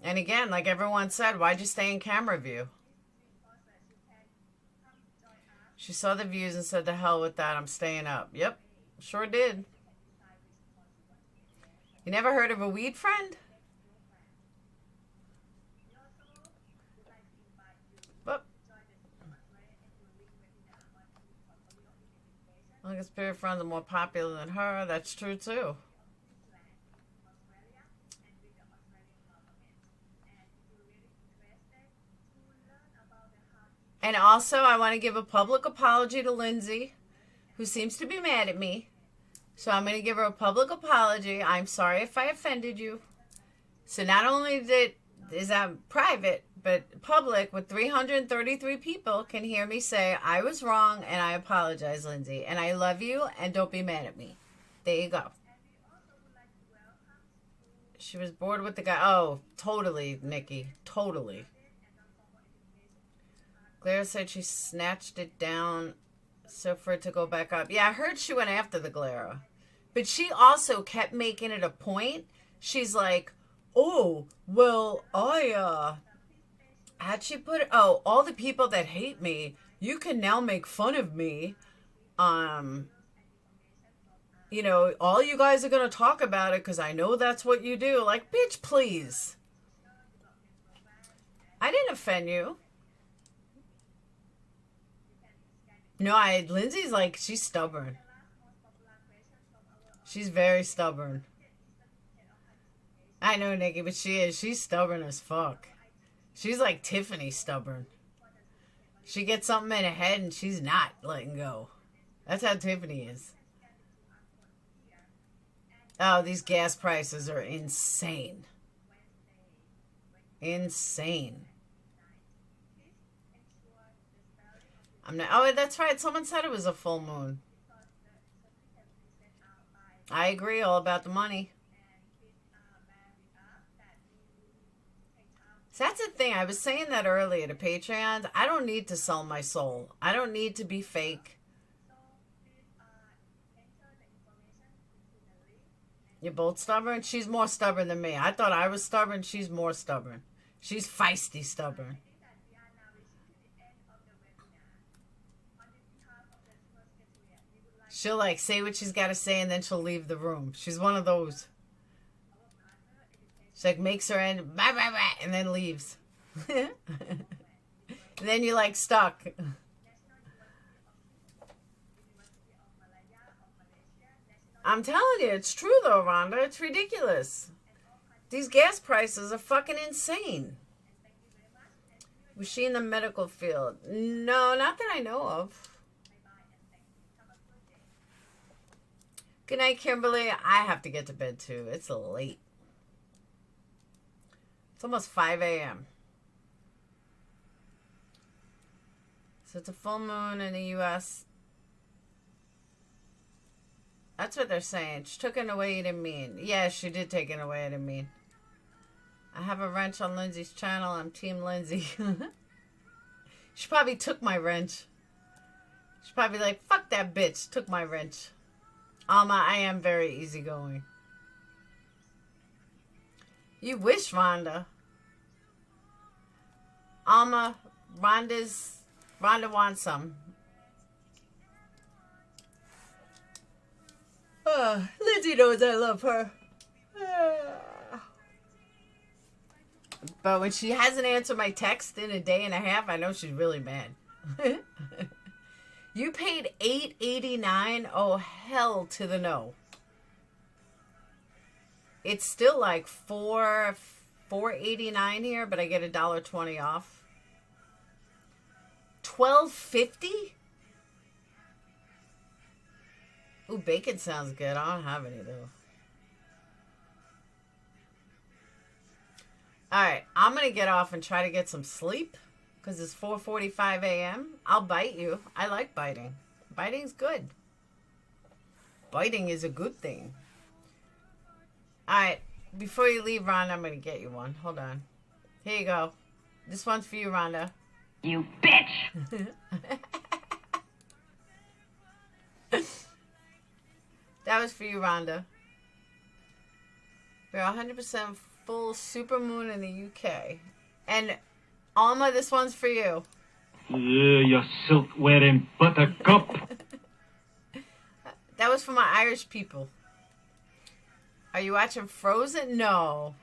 And again, like everyone said, why'd you stay in camera view? She saw the views and said, the hell with that, I'm staying up. Yep, sure did. You never heard of a weed friend? Whoop. I guess spirit friends are more popular than her. That's true too. And also, I want to give a public apology to Lindsay, who seems to be mad at me. So I'm going to give her a public apology. I'm sorry if I offended you. So not only is that private, but public with 333 people can hear me say, I was wrong and I apologize, Lindsay. And I love you and don't be mad at me. There you go. She was bored with the guy. Oh, totally, Nikki. Totally. Glare said she snatched it down so for it to go back up. Yeah, I heard she went after the glare. But she also kept making it a point. She's like, oh, well, how'd she put it? Oh, all the people that hate me, you can now make fun of me. You know, all you guys are going to talk about it because I know that's what you do. Like, bitch, please. I didn't offend you. No, Lindsay's like, she's stubborn. She's very stubborn. I know, Nikki, but she is. She's stubborn as fuck. She's like Tiffany stubborn. She gets something in her head and she's not letting go. That's how Tiffany is. Oh, these gas prices are insane. Insane. Oh, that's right. Someone said it was a full moon. I agree, all about the money. So that's the thing. I was saying that earlier to Patreons. I don't need to sell my soul. I don't need to be fake. You're both stubborn? She's more stubborn than me. I thought I was stubborn. She's more stubborn. She's feisty stubborn. She'll like say what she's got to say and then she'll leave the room. She's one of those. She like makes her end blah, blah, blah, and then leaves. And then you're like stuck. I'm telling you, it's true though, Rhonda. It's ridiculous. These gas prices are fucking insane. Was she in the medical field? No, not that I know of. Good night, Kimberly. I have to get to bed too. It's late. It's almost 5 a.m. So it's a full moon in the U.S. That's what they're saying. She took it away, you didn't mean. Yeah, she did take it away, I didn't mean. I have a wrench on Lindsay's channel. I'm Team Lindsay. She probably took my wrench. She's probably like, fuck that bitch. Took my wrench. Alma, I am very easygoing. You wish, Rhonda. Alma, Rhonda wants some. Lindsay knows I love her. But when she hasn't answered my text in a day and a half, I know she's really mad. You paid $8.89? Oh, hell to the no. It's still like $4.89 here, but I get $1.20 off. $12.50? Ooh, bacon sounds good. I don't have any though. Alright, I'm going to get off and try to get some sleep because it's 4:45 a.m. I'll bite you. I like biting. Biting's good. Biting is a good thing. Alright, before you leave, Rhonda, I'm going to get you one. Hold on. Here you go. This one's for you, Rhonda. You bitch! That was for you, Rhonda. We're 100% full supermoon in the UK. And Alma, this one's for you. Yeah, you silk-wearing buttercup. That was for my Irish people. Are you watching Frozen? No.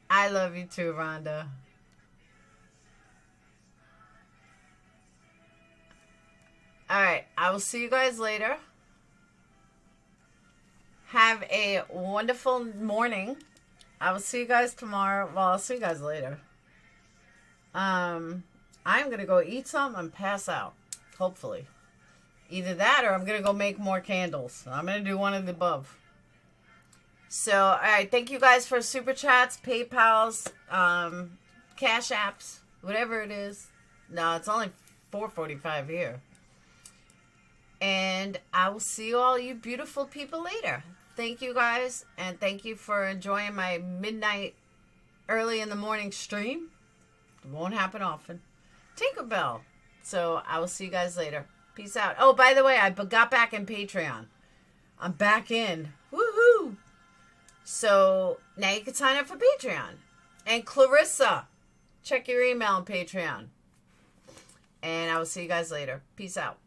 I love you too, Rhonda. Alright, I will see you guys later. Have a wonderful morning. I will see you guys tomorrow. Well, I'll see you guys later. I'm going to go eat something and pass out. Hopefully. Either that or I'm going to go make more candles. I'm going to do one of the above. So, alright. Thank you guys for Super Chats, PayPals, Cash Apps, whatever it is. No, it's only 4:45 here. And I will see you all, you beautiful people, later. Thank you guys, and thank you for enjoying my midnight, early in the morning stream. It won't happen often. Tinkerbell. So I will see you guys later. Peace out. Oh, by the way, I got back in Patreon. I'm back in. Woohoo! So now you can sign up for Patreon. And Clarissa, check your email on Patreon. And I will see you guys later. Peace out.